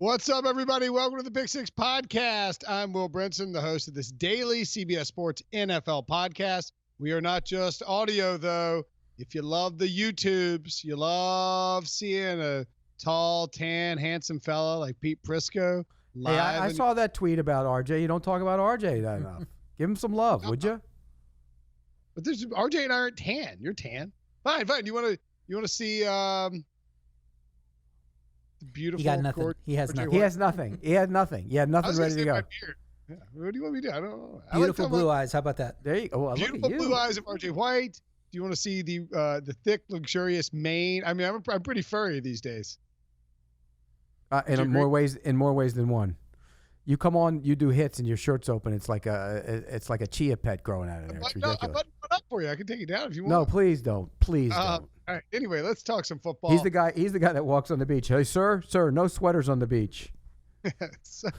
What's up, everybody? Welcome to the Pick Six Podcast. I'm Will Brinson, the host of this daily CBS Sports NFL podcast. We are not just audio, though. If you love the YouTubes, you love seeing a tall, tan, handsome fella like Pete Prisco. Hey, I saw that tweet about R.J. You don't talk about R.J. that enough. Give him some love, would you? But there's R.J. and I aren't tan. You're tan. Fine. You want to see the beautiful? He got nothing. He has nothing. He has nothing. He had nothing. He had nothing ready to go. Yeah. What do you want me to do? I don't know. Beautiful blue eyes. How about that? There you go. Beautiful blue eyes of R.J. White. Do you want to see the thick, luxurious mane? I mean, I'm pretty furry these days. In more ways than one. You come on, you do hits, and your shirt's open. It's like a chia pet growing out of there. It's ridiculous. I'll button one up for you. I can take it down if you want. No, please don't. Please don't. All right. Anyway, let's talk some football. He's the guy that walks on the beach. Hey, sir, no sweaters on the beach. Sir.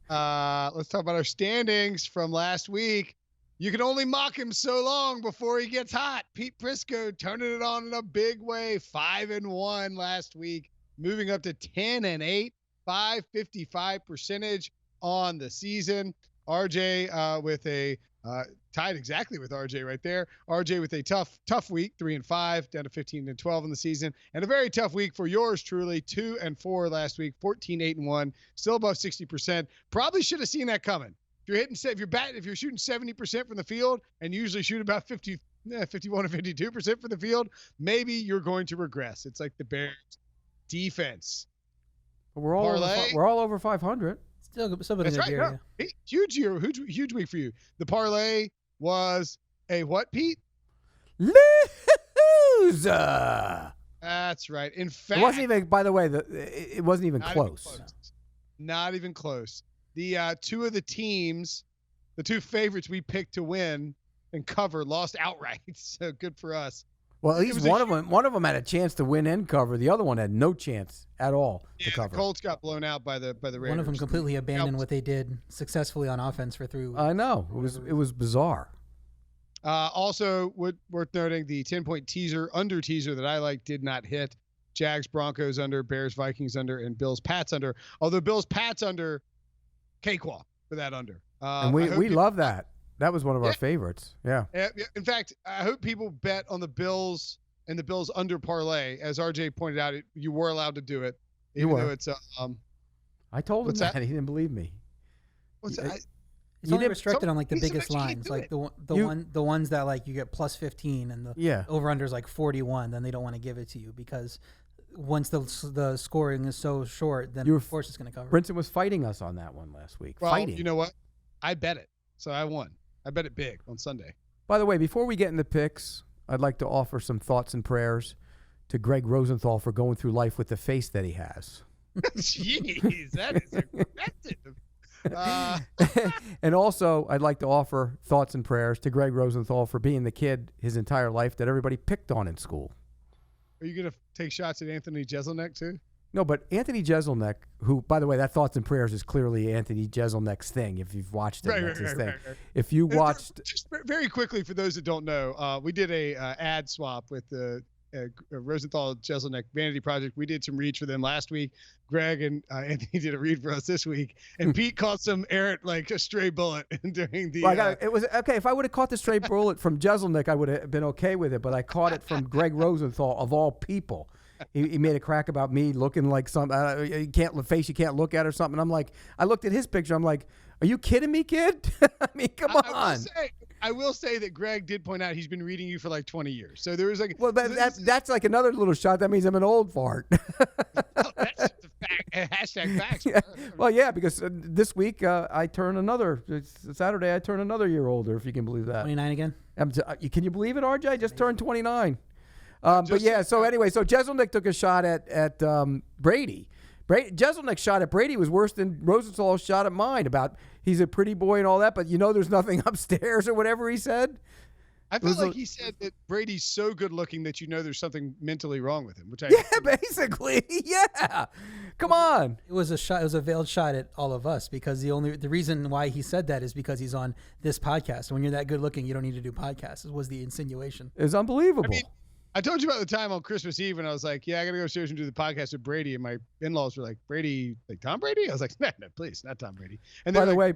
Let's talk about our standings from last week. You can only mock him so long before he gets hot. Pete Prisco turning it on in a big way. 5-1 last week, moving up to 10-8, 555 percentage on the season. RJ with a tied exactly with RJ right there. RJ with a tough week, 3-5, down to 15-12 in the season, and a very tough week for yours truly, 2-4 last week, 14-8-1, still above 60%. Probably should have seen that coming. If you're shooting 70% from the field and you usually shoot about 51 or 52% from the field, maybe you're going to regress. It's like the Bears defense. We're all over 500. Still somebody in the area. No, huge week for you. The parlay was a what, Pete? Loser. That's right. In fact, it wasn't even. By the way, it wasn't even close. Not even close. The two of the teams, the two favorites we picked to win and cover, lost outright. So good for us. Well, at least one of them had a chance to win and cover. The other one had no chance at all to cover. The Colts got blown out by the Raiders. One of them completely abandoned what they did successfully on offense for through. I know. It was bizarre. Also, worth noting, the 10-point under teaser that I like did not hit. Jags, Broncos under, Bears, Vikings under, and Bills, Pats under. Although Bills, Pats under, cakewalk for that under. And we love that. That was one of our favorites. Yeah. In fact, I hope people bet on the Bills and the Bills under parlay. As RJ pointed out, you were allowed to do it. Even though it's I told him that. He didn't believe me. What's that? It's only restricted on like the biggest lines, like the ones that like you get plus 15 and the over under is like 41. Then they don't want to give it to you because once the scoring is so short, then of course it's going to cover. Brinson was fighting us on that one last week. Well, you know what? I bet it, so I won. I bet it big on Sunday. By the way, before we get in the picks, I'd like to offer some thoughts and prayers to Greg Rosenthal for going through life with the face that he has. Jeez, that is aggressive. And also, I'd like to offer thoughts and prayers to Greg Rosenthal for being the kid his entire life that everybody picked on in school. Are you going to take shots at Anthony Jeselnik, too? No, but Anthony Jeselnik, who, by the way, that thoughts and prayers is clearly Anthony Jeselnik's thing. If you've watched it, that's his thing. Right. If you watched, just very quickly for those that don't know, we did a ad swap with the Rosenthal Jeselnik Vanity Project. We did some reads for them last week. Greg and Anthony did a read for us this week, and Pete caught some errant, like a stray bullet during the. Well, it was okay. If I would have caught the stray bullet from Jeselnik, I would have been okay with it. But I caught it from Greg Rosenthal of all people. He made a crack about me looking like some you can't look at or something. I'm like, I looked at his picture. I'm like, are you kidding me, kid? I mean, come on. I will say that Greg did point out he's been reading you for like 20 years. So there was like, well, that's like another little shot. That means I'm an old fart. That's just a fact. Hashtag facts. Yeah. Well, yeah, because this week I turn Saturday I turn another year older, if you can believe that. 29 again. Can you believe it, RJ? I just turned 29. But yeah, so anyway, so Jeselnik took a shot at Brady. Jeselnik's shot at Brady was worse than Rosenthal's shot at mine about he's a pretty boy and all that, but there's nothing upstairs or whatever he said. I felt like he said that Brady's so good looking that there's something mentally wrong with him. Basically, yeah. Come on. It was a shot. It was a veiled shot at all of us because the reason why he said that is because he's on this podcast. When you're that good looking, you don't need to do podcasts. Was the insinuation? It was unbelievable. I told you about the time on Christmas Eve when I was like, yeah, I got to go upstairs and do the podcast with Brady. And my in-laws were like, Brady, like Tom Brady? I was like, no, please, not Tom Brady. And by the way,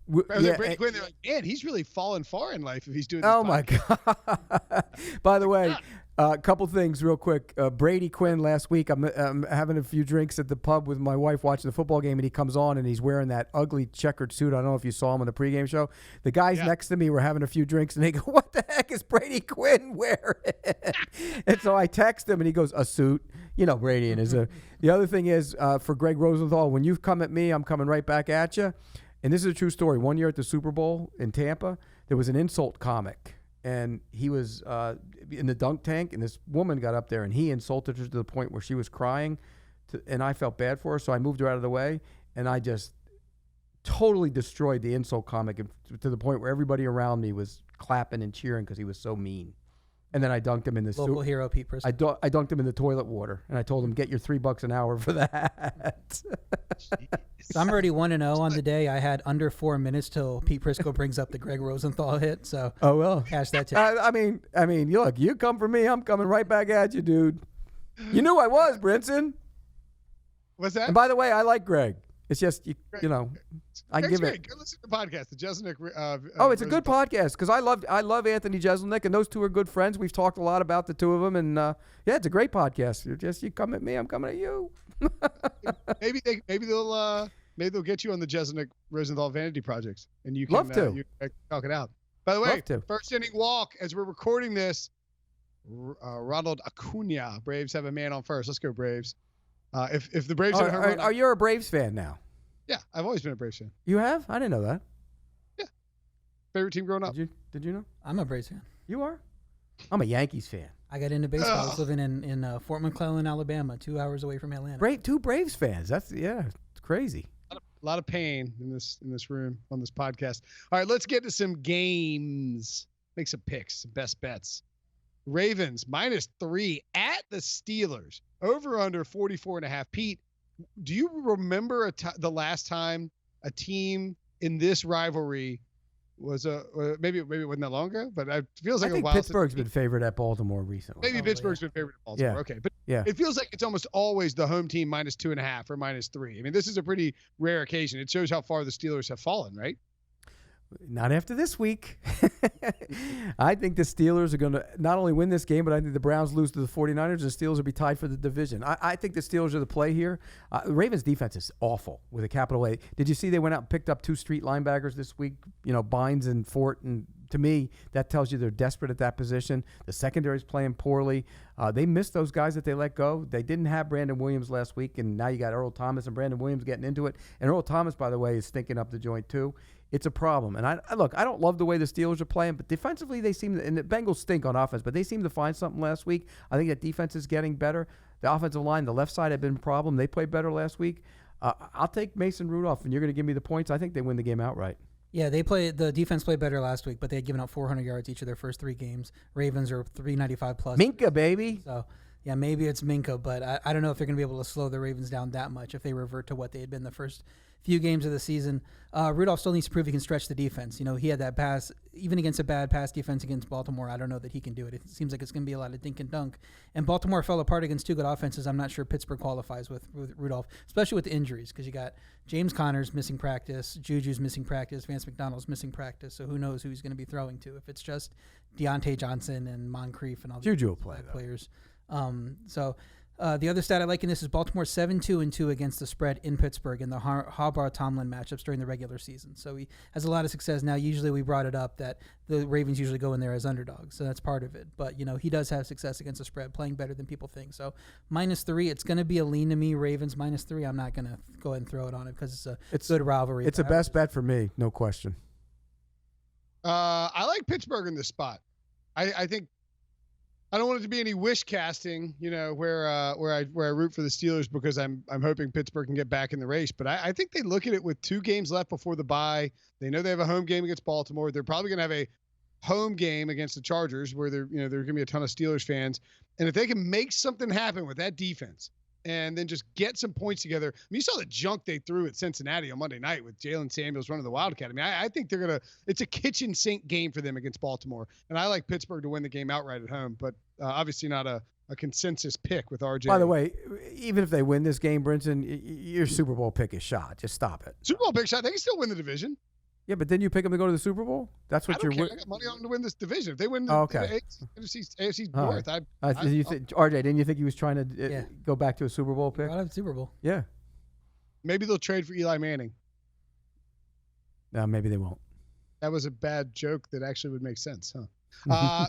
Brady Quinn, they're like, man, he's really fallen far in life if he's doing this podcast. My God. By the way, a couple things real quick. Brady Quinn last week, I'm having a few drinks at the pub with my wife watching the football game, and he comes on, and he's wearing that ugly checkered suit. I don't know if you saw him on the pregame show. The guys next to me were having a few drinks, and they go, what the heck is Brady Quinn wearing? And so I text him, and he goes, a suit. You know, Brady and his. The other thing is, for Greg Rosenthal, when you come at me, I'm coming right back at you. And this is a true story. One year at the Super Bowl in Tampa, there was an insult comic. And he was in the dunk tank, and this woman got up there, and he insulted her to the point where she was crying. And I felt bad for her, so I moved her out of the way. And I just totally destroyed the insult comic to the point where everybody around me was clapping and cheering because he was so mean. And then I dunked him in the local hero, Pete Prisco. I dunked him in the toilet water, and I told him, get your $3 an hour for that. So I'm already 1-0 on the day. I had under 4 minutes till Pete Prisco brings up the Greg Rosenthal hit. So cash that check. I mean, look, you come for me, I'm coming right back at you, dude. You knew I was, Brinson. What's that? And by the way, I like Greg. It's just, you know, I give it. Go listen to the podcast, the Jeselnik. It's a good podcast because I love Anthony Jeselnik, and those two are good friends. We've talked a lot about the two of them, and it's a great podcast. You come at me, I'm coming at you. maybe they'll get you on the Jeselnik Rosenthal Vanity Projects, and you can love to you can talk it out. By the way, first inning walk as we're recording this. Ronald Acuna, Braves have a man on first. Let's go Braves. If the Braves are you a Braves fan now? Yeah, I've always been a Braves fan. You have? I didn't know that. Yeah, favorite team growing up. Did you know? I'm a Braves fan. You are? I'm a Yankees fan. I got into baseball. I was living in Fort McClellan, Alabama, 2 hours away from Atlanta. Two Braves fans. It's crazy. A lot of pain in this room on this podcast. All right, let's get to some games. Make some picks, some best bets. Ravens -3 at the Steelers. Over under 44.5. Pete, do you remember the last time a team in this rivalry was maybe it wasn't that long ago, but it feels like I think a while. Pittsburgh's been favored at Baltimore recently. Maybe Pittsburgh's been favored at Baltimore. Yeah. Okay, but it feels like it's almost always the home team -2.5 or -3. I mean, this is a pretty rare occasion. It shows how far the Steelers have fallen, right? Not after this week. I think the Steelers are going to not only win this game, but I think the Browns lose to the 49ers. The Steelers will be tied for the division. I think the Steelers are the play here. The Ravens' defense is awful with a capital A. Did you see they went out and picked up 2 street linebackers this week? You know, Bynes and Fort. And to me, that tells you they're desperate at that position. The secondary's playing poorly. They missed those guys that they let go. They didn't have Brandon Williams last week, and now you got Earl Thomas and Brandon Williams getting into it. And Earl Thomas, by the way, is stinking up the joint too. It's a problem. And I don't love the way the Steelers are playing, but defensively they seem to, and the Bengals stink on offense, but they seem to find something last week. I think that defense is getting better. The offensive line, the left side had been a problem. They played better last week. I'll take Mason Rudolph, and you're going to give me the points. I think they win the game outright. Yeah, the defense played better last week, but they had given up 400 yards each of their first 3 games. Ravens are 395 plus. Minka, baby. So, yeah, maybe it's Minka, but I don't know if they're going to be able to slow the Ravens down that much if they revert to what they had been the first few games of the season. Rudolph still needs to prove he can stretch the defense. You know, he had that pass, even against a bad pass defense against Baltimore. I don't know that he can do it. It seems like it's going to be a lot of dink and dunk. And Baltimore fell apart against 2 good offenses. I'm not sure Pittsburgh qualifies with Rudolph, especially with the injuries, because you got James Conner's missing practice, Juju's missing practice, Vance McDonald's missing practice. So who knows who he's going to be throwing to if it's just Deontay Johnson and Moncrief and all the Juju will play players. The other stat I like in this is Baltimore 7-2-2 against the spread in Pittsburgh in the Harbaugh-Tomlin matchups during the regular season. So he has a lot of success now. Usually we brought it up that the Ravens usually go in there as underdogs, so that's part of it. But, you know, he does have success against the spread, playing better than people think. So -3, it's going to be a lean to me. Ravens -3. I'm not going to go ahead and throw it on it because it's a good rivalry. It's a best bet for me, no question. I like Pittsburgh in this spot. I think I don't want it to be any wish casting, you know, where I root for the Steelers because I'm hoping Pittsburgh can get back in the race. But I think they look at it with 2 games left before the bye. They know they have a home game against Baltimore. They're probably going to have a home game against the Chargers where there's going to be a ton of Steelers fans. And if they can make something happen with that defense and then just get some points together. I mean, you saw the junk they threw at Cincinnati on Monday night with Jalen Samuels running the Wildcat. I mean, I think it's a kitchen sink game for them against Baltimore. And I like Pittsburgh to win the game outright at home, but obviously not a consensus pick with RJ. By the way, even if they win this game, Brinson, your Super Bowl pick is shot. Just stop it. Super Bowl pick shot. They can still win the division. Yeah, but then you pick them to go to the Super Bowl? That's what you're winning. I got money on them to win this division. If they win the AFC North, right. RJ, didn't you think he was trying to go back to a Super Bowl pick? I'll have Super Bowl. Yeah. Maybe they'll trade for Eli Manning. No, maybe they won't. That was a bad joke that actually would make sense, huh?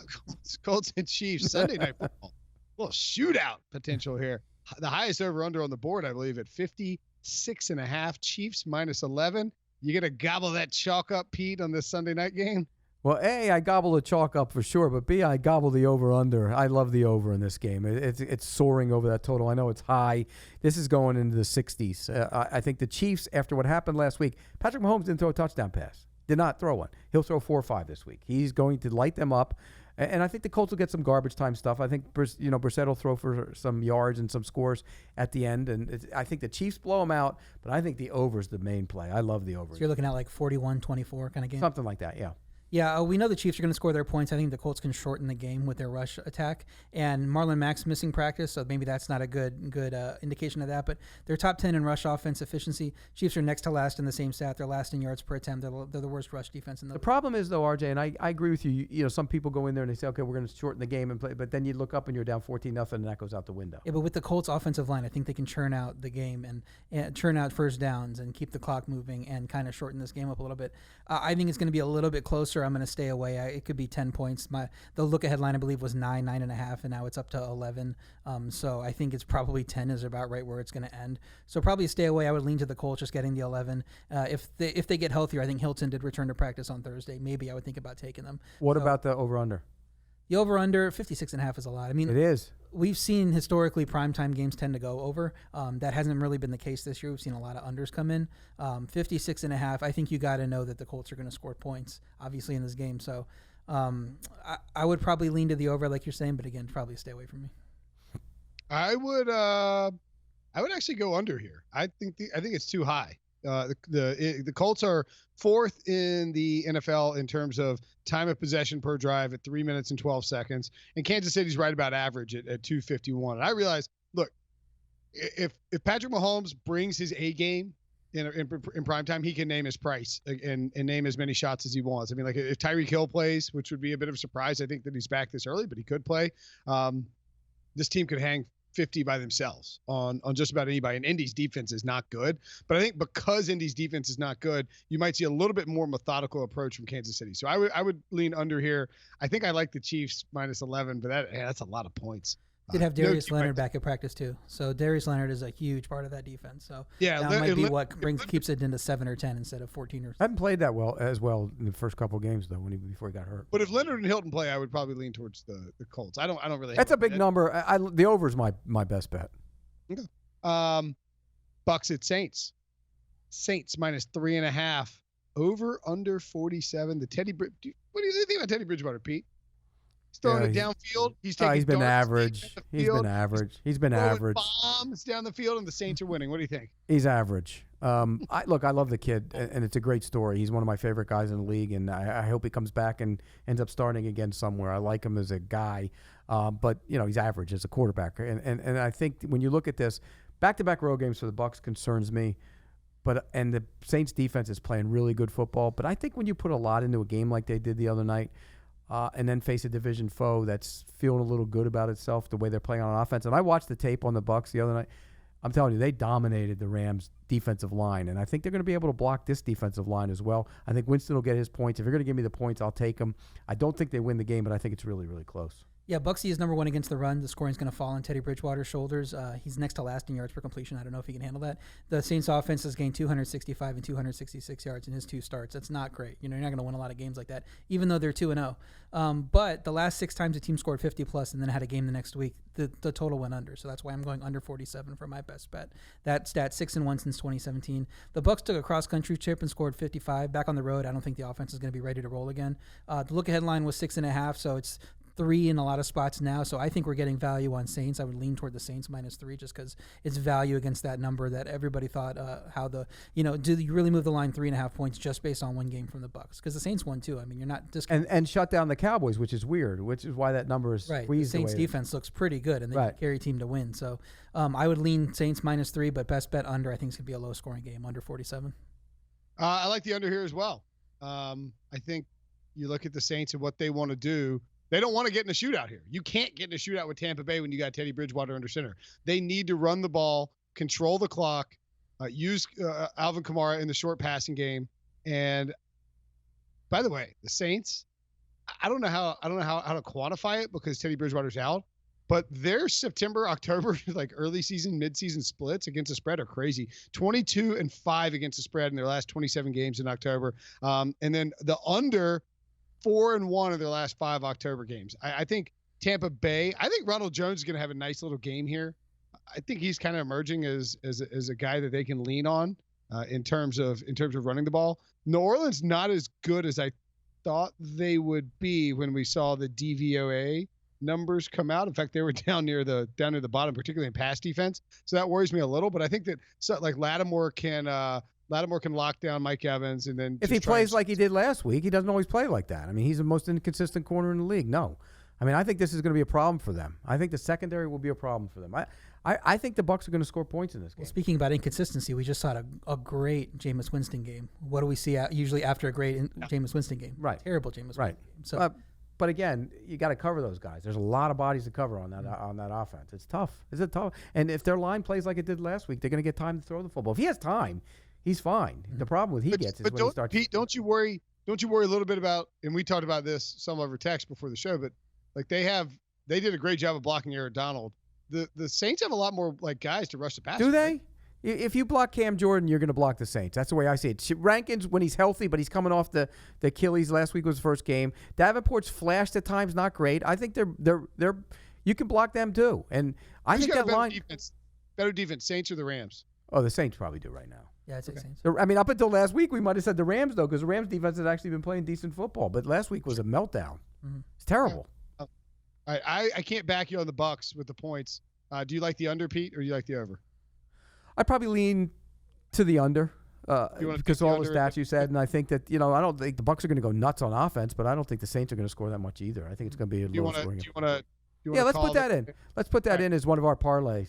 Colts and Chiefs, Sunday Night Football. A little shootout potential here. The highest over-under on the board, I believe, at 56.5. Chiefs minus 11. You going to gobble that chalk up, Pete, on this Sunday night game? Well, A, I gobble the chalk up for sure, but B, I gobble the over-under. I love the over in this game. It's soaring over that total. I know it's high. This is going into the 60s. I think the Chiefs, after what happened last week, Patrick Mahomes didn't throw a touchdown pass. Did not throw one. He'll throw 4 or 5 this week. He's going to light them up. And I think the Colts will get some garbage time stuff. I think Brissett will throw for some yards and some scores at the end. And I think the Chiefs blow them out, but I think the over is the main play. I love the over. So you're looking at like 41-24 kind of game? Something like that, yeah. Yeah, we know the Chiefs are going to score their points. I think the Colts can shorten the game with their rush attack. And Marlon Mack's missing practice, so maybe that's not a good indication of that. But they're top 10 in rush offense efficiency. Chiefs are next to last in the same stat. They're last in yards per attempt. They're the worst rush defense in the league. The problem is, though, RJ, and I agree with you. You know, some people go in there and they say, okay, we're going to shorten the game and play. But then you look up and you're down 14-0, and that goes out the window. Yeah, but with the Colts offensive line, I think they can churn out the game and churn out first downs and keep the clock moving and kind of shorten this game up a little bit. I think it's going to be a little bit closer. I'm going to stay away. It could be 10 points. The look-ahead line, I believe, was 9.5, and now it's up to 11. So I think it's probably 10 is about right where it's going to end. So probably stay away. I would lean to the Colts, just getting the 11. If they get healthier, I think Hilton did return to practice on Thursday. Maybe I would think about taking them. What about the over-under? The over-under, 56.5 is a lot. I mean, it is. We've seen historically primetime games tend to go over. That hasn't really been the case this year. We've seen a lot of unders come in. 56.5, I think you got to know that the Colts are going to score points, obviously, in this game. So I would probably lean to the over, like you're saying, but again, probably stay away from me. I would actually go under here. I think it's too high. The Colts are 4th in the NFL in terms of time of possession per drive at 3 minutes and 12 seconds, and Kansas City's right about average at 251. And I realize, look, if Patrick Mahomes brings his A game in prime time, he can name his price and name as many shots as he wants. I mean, like if Tyreek Hill plays, which would be a bit of a surprise, I think that he's back this early, but he could play. This team could hang 50 by themselves on just about anybody. And Indy's defense is not good. But I think because Indy's defense is not good, you might see a little bit more methodical approach from Kansas City. So I would lean under here. I think I like the Chiefs minus 11, but that's a lot of points. Did have Darius Leonard back at practice too. So Darius Leonard is a huge part of that defense. So yeah, that might be what keeps it into 7 or 10 instead of 14 or. I haven't played that well in the first couple of games though before he got hurt. But if Leonard and Hilton play, I would probably lean towards the Colts. I don't really. That's a big number. The over is my best bet. Okay. Bucs at Saints. Saints minus 3.5. Over under 47. What do you think about Teddy Bridgewater, Pete? He's throwing it downfield. He's been average. He's been average. Bombs down the field, and the Saints are winning. What do you think? He's average. I love the kid, and it's a great story. He's one of my favorite guys in the league, and I hope he comes back and ends up starting again somewhere. I like him as a guy, but he's average as a quarterback. And I think when you look at this, back-to-back road games for the Bucs concerns me. And the Saints defense is playing really good football. But I think when you put a lot into a game like they did the other night, and then face a division foe that's feeling a little good about itself, the way they're playing on offense. And I watched the tape on the Bucs the other night. I'm telling you, they dominated the Rams' defensive line, and I think they're going to be able to block this defensive line as well. I think Winston will get his points. If you're going to give me the points, I'll take them. I don't think they win the game, but I think it's really, really close. Yeah, Bucksy is number 1 against the run. The scoring is going to fall on Teddy Bridgewater's shoulders. He's next to last in yards per completion. I don't know if he can handle that. The Saints offense has gained 265 and 266 yards in his 2 starts. That's not great. You're not going to win a lot of games like that, even though they're 2-0. But the last 6 times the team scored 50+ and then had a game the next week, the total went under. So that's why I'm going under 47 for my best bet. That stat, 6-1 since 2017. The Bucs took a cross-country trip and scored 55. Back on the road, I don't think the offense is going to be ready to roll again. The look-ahead line was 6.5, so it's 3 in a lot of spots now, so I think we're getting value on Saints. I would lean toward the Saints -3 just because it's value against that number that everybody thought do you really move the line 3.5 points just based on one game from the Bucs? Because the Saints won too. I mean, you're not and shut down the Cowboys, which is weird, which is why that number is right. squeezed. The Saints defense looks pretty good, and they can carry a team to win. So I would lean Saints -3, but best bet under. I think it's gonna be a low scoring game, under 47. I like the under here as well. I think you look at the Saints and what they want to do. They don't want to get in a shootout here. You can't get in a shootout with Tampa Bay when you got Teddy Bridgewater under center. They need to run the ball, control the clock, use Alvin Kamara in the short passing game. And by the way, the Saints, I don't know how to quantify it because Teddy Bridgewater's out, but their September, October, like early season, mid-season splits against the spread are crazy. 22-5 against the spread in their last 27 games in October. And then the under 4-1 of their last 5 October games. I think Tampa Bay, I think Ronald Jones is going to have a nice little game here. I think he's kind of emerging as a guy that they can lean on in terms of running the ball. New Orleans not as good as I thought they would be when we saw the DVOA numbers come out. In fact, they were down near the bottom, particularly in pass defense. So that worries me a little. But I think that Lattimore can lock down Mike Evans, and then if he plays like he did last week, he doesn't always play like that. I mean, he's the most inconsistent corner in the league. No, I mean, I think this is going to be a problem for them. I think the secondary will be a problem for them. I think the Bucs are going to score points in this game. Well, speaking about inconsistency, we just saw a great Jameis Winston game. What do we see usually after a great Jameis Winston game? Right, terrible Jameis Winston game. So. But again, you got to cover those guys. There's a lot of bodies to cover on that offense. It's tough. It's tough. And if their line plays like it did last week, they're going to get time to throw the football. If he has time, he's fine. The problem with when he starts. Pete, don't you worry a little bit about? And we talked about this some over text before the show, but like they did a great job of blocking Aaron Donald. The Saints have a lot more like guys to rush the passer. Do they? Right? If you block Cam Jordan, you're going to block the Saints. That's the way I see it. Rankins, when he's healthy, but he's coming off the Achilles. Last week was the first game. Davenport's flashed at times, not great. I think they're you can block them too. And I think that line better defense, Saints or the Rams? Oh, the Saints probably do right now. Yeah, I'd say Saints. I mean, up until last week, we might have said the Rams though, because the Rams defense had actually been playing decent football. But last week was a meltdown. Mm-hmm. It's terrible. I can't back you on the Bucs with the points. Do you like the under, Pete, or do you like the over? I'd probably lean to the under because all the stats you said, and I think that I don't think the Bucs are going to go nuts on offense, but I don't think the Saints are going to score that much either. I think it's going to be a low scoring. Do you want to? Yeah, let's put that in. Let's put that in as one of our parlays.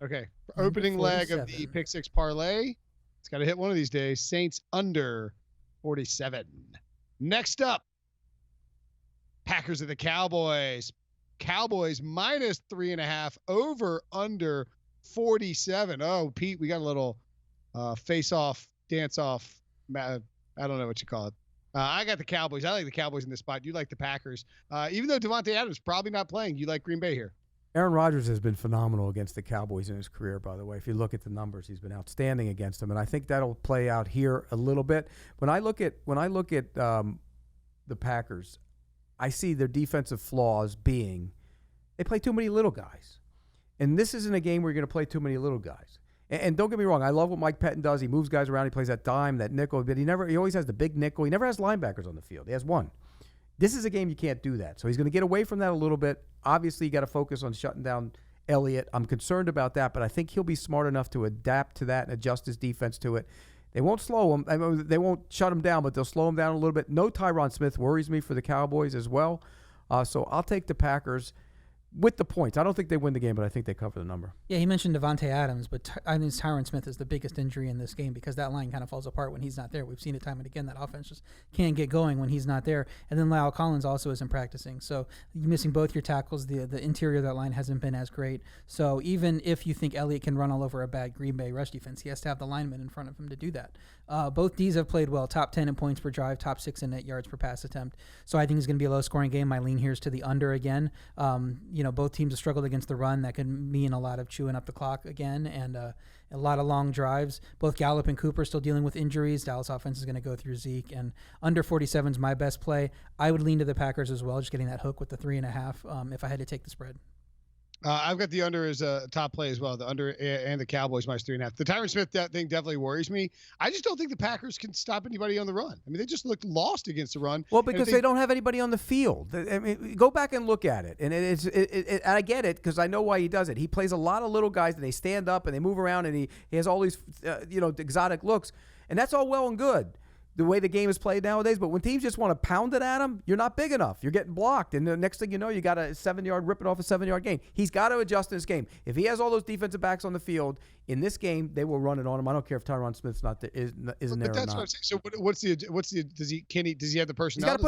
Okay, opening leg of the Pick 6 parlay. It's got to hit one of these days. Saints under 47. Next up, Packers of the Cowboys. Cowboys -3.5, over under 47. Oh, Pete, we got a little face-off, dance-off. I don't know what you call it. I got the Cowboys. I like the Cowboys in this spot. You like the Packers. Even though Devontae Adams probably not playing, you like Green Bay here. Aaron Rodgers has been phenomenal against the Cowboys in his career, by the way. If you look at the numbers, he's been outstanding against them, and I think that'll play out here a little bit. When I look at the Packers, I see their defensive flaws being they play too many little guys. And this isn't a game where you're going to play too many little guys. And don't get me wrong, I love what Mike Pettin does. He moves guys around. He plays that dime, that nickel, but he always has the big nickel. He never has linebackers on the field. He has one. This is a game you can't do that. So he's going to get away from that a little bit. Obviously, you got to focus on shutting down Elliott. I'm concerned about that, but I think he'll be smart enough to adapt to that and adjust his defense to it. They won't slow him. I mean, they won't shut him down, but they'll slow him down a little bit. No Tyron Smith worries me for the Cowboys as well. So I'll take the Packers with the points. I don't think they win the game, but I think they cover the number. Yeah, he mentioned Devontae Adams, but I think Tyron Smith is the biggest injury in this game because that line kind of falls apart when he's not there. We've seen it time and again. That offense just can't get going when he's not there. And then Lyle Collins also isn't practicing. So you're missing both your tackles. The interior of that line hasn't been as great. So even if you think Elliott can run all over a bad Green Bay rush defense, he has to have the linemen in front of him to do that. Both Ds have played well, top 10 in points per drive, top 6 in net yards per pass attempt. So I think it's going to be a low-scoring game. My lean here is to the under again. Both teams have struggled against the run. That could mean a lot of chewing up the clock again and a lot of long drives. Both Gallup and Cooper still dealing with injuries. Dallas offense is going to go through Zeke, and under 47 is my best play. I would lean to the Packers as well, just getting that hook with the 3.5 if I had to take the spread. I've got the under as a top play as well. The under and the Cowboys minus 3.5. The Tyron Smith thing definitely worries me. I just don't think the Packers can stop anybody on the run. I mean, they just looked lost against the run. Well, because they don't have anybody on the field. I mean, go back and look at it, and and I get it because I know why he does it. He plays a lot of little guys, and they stand up and they move around, and he has all these exotic looks, and that's all well and good. The way the game is played nowadays, but when teams just want to pound it at him, you're not big enough. You're getting blocked, and the next thing you know, you got a 7-yard ripping off a 7-yard gain. He's got to adjust in this game. If he has all those defensive backs on the field in this game, they will run it on him. I don't care if Tyron Smith's not there, isn't there or not. What I'm saying. So what's the does he have the personnel? He's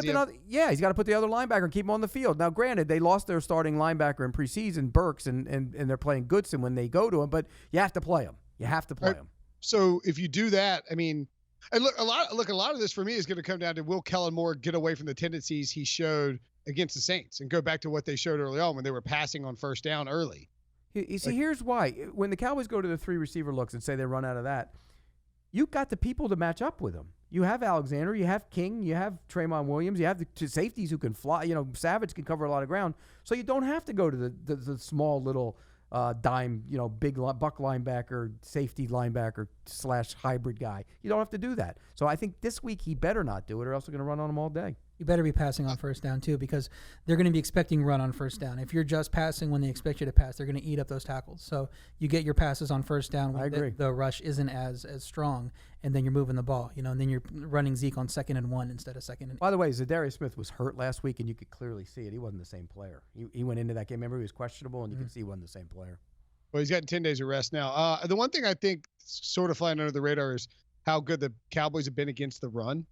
got to put the other linebacker and keep him on the field. Now, granted, they lost their starting linebacker in preseason, Burks, and they're playing Goodson when they go to him, but you have to play him. You have to play him. So if you do that, I mean. And a lot of this for me is going to come down to will Kellen Moore get away from the tendencies he showed against the Saints and go back to what they showed early on when they were passing on first down early. You see, here's why. When the Cowboys go to the 3 receiver looks and say they run out of that, you've got the people to match up with them. You have Alexander, you have King, you have Traymon Williams, you have the safeties who can fly. Savage can cover a lot of ground, so you don't have to go to the small little dime, big buck linebacker, safety linebacker / hybrid guy. You don't have to do that. So I think this week he better not do it, or else they're going to run on him all day. You better be passing on first down too, because they're going to be expecting run on first down. If you're just passing when they expect you to pass, they're going to eat up those tackles. So you get your passes on first down when I agree. The rush isn't as strong, and then you're moving the ball, and then you're running Zeke on 2nd and 1 instead of 2nd and. By the way, Zadarius Smith was hurt last week, and you could clearly see it. He wasn't the same player. He went into that game. Remember, he was questionable, and you could see he wasn't the same player. Well, he's gotten 10 days of rest now. The one thing I think sort of flying under the radar is how good the Cowboys have been against the run.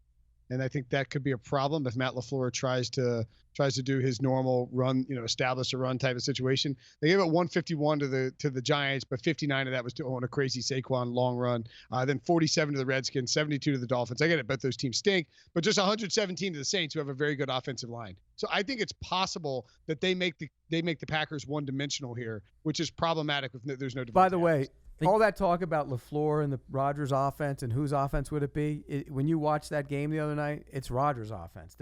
And I think that could be a problem if Matt LaFleur tries to do his normal run, establish a run type of situation. They gave it 151 to the Giants, but 59 of that was on a crazy Saquon long run. Then 47 to the Redskins, 72 to the Dolphins. I get it, both those teams stink, but just 117 to the Saints, who have a very good offensive line. So I think it's possible that they make the Packers one-dimensional here, which is problematic if there's no. By the way, all that talk about LaFleur and the Rodgers offense and whose offense would it be? When you watch that game the other night, it's Rodgers' offense.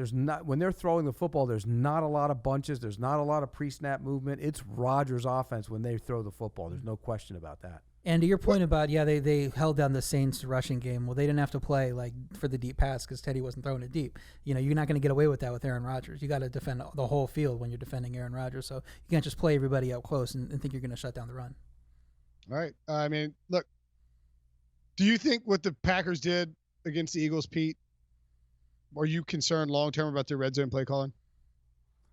When they're throwing the football, there's not a lot of bunches. There's not a lot of pre-snap movement. It's Rodgers' offense when they throw the football. There's no question about that. And to your point about, they held down the Saints rushing game. Well, they didn't have to play for the deep pass because Teddy wasn't throwing it deep. You're not going to get away with that with Aaron Rodgers. You got to defend the whole field when you're defending Aaron Rodgers. So you can't just play everybody up close and think you're going to shut down the run. All right. I mean, look, do you think what the Packers did against the Eagles, Pete, are you concerned long-term about their red zone play calling?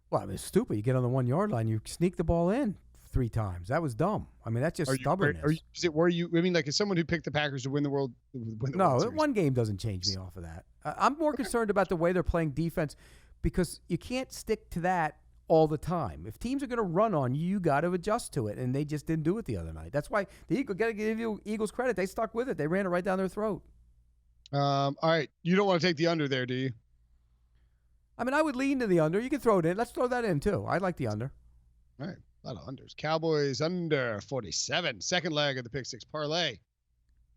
Well, I mean, it's stupid. You get on the 1-yard line, you sneak the ball in 3 times. That was dumb. I mean, that's just stubbornness. As someone who picked the Packers to win the World No, one game doesn't change me off of that. I'm more concerned about the way they're playing defense because you can't stick to that all the time. If teams are going to run on you, you got to adjust to it, and they just didn't do it the other night. That's why the Eagles got to give you Eagles credit. They stuck with it. They ran it right down their throat. All right, you don't want to take the under there, do you? I mean, I would lean to the under. You can throw it in. Let's throw that in too. I like the under. All right, a lot of unders. Cowboys under 47. Second leg of the Pick Six parlay.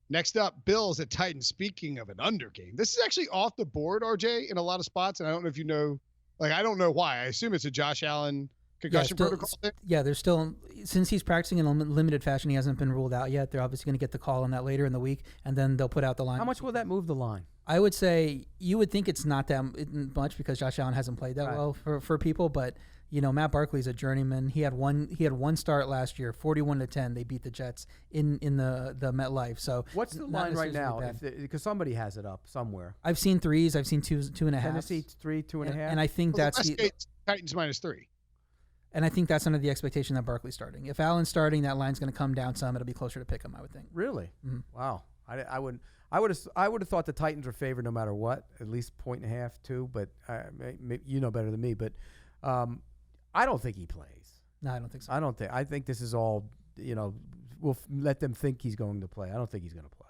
Next up, Bills at Titans. Speaking of an under game, this is actually off the board, RJ, in a lot of spots, and I don't know if you know. I don't know why. I assume it's a Josh Allen concussion protocol thing. Yeah, they're still, since he's practicing in a limited fashion, he hasn't been ruled out yet. They're obviously going to get the call on that later in the week, and then they'll put out the line. How much will that move the line? I would say you would think it's not that much because Josh Allen hasn't played that well for people, but Matt Barkley's a journeyman. He had one start last year, 41-10. They beat the Jets in the MetLife. So what's the line right now? Because somebody has it up somewhere. I've seen 3s. I've seen 2.5. Tennessee 3, 2.5. And I think that's Titans -3. And I think that's under the expectation that Barkley's starting. If Allen's starting, that line's going to come down some. It'll be closer to pick him, I would think. Really? Mm-hmm. Wow. I would have thought the Titans were favored no matter what, at least 1.5, 2. But you know better than me. But I don't think he plays. No, I don't think so. I think this is all, we'll let them think he's going to play. I don't think he's going to play.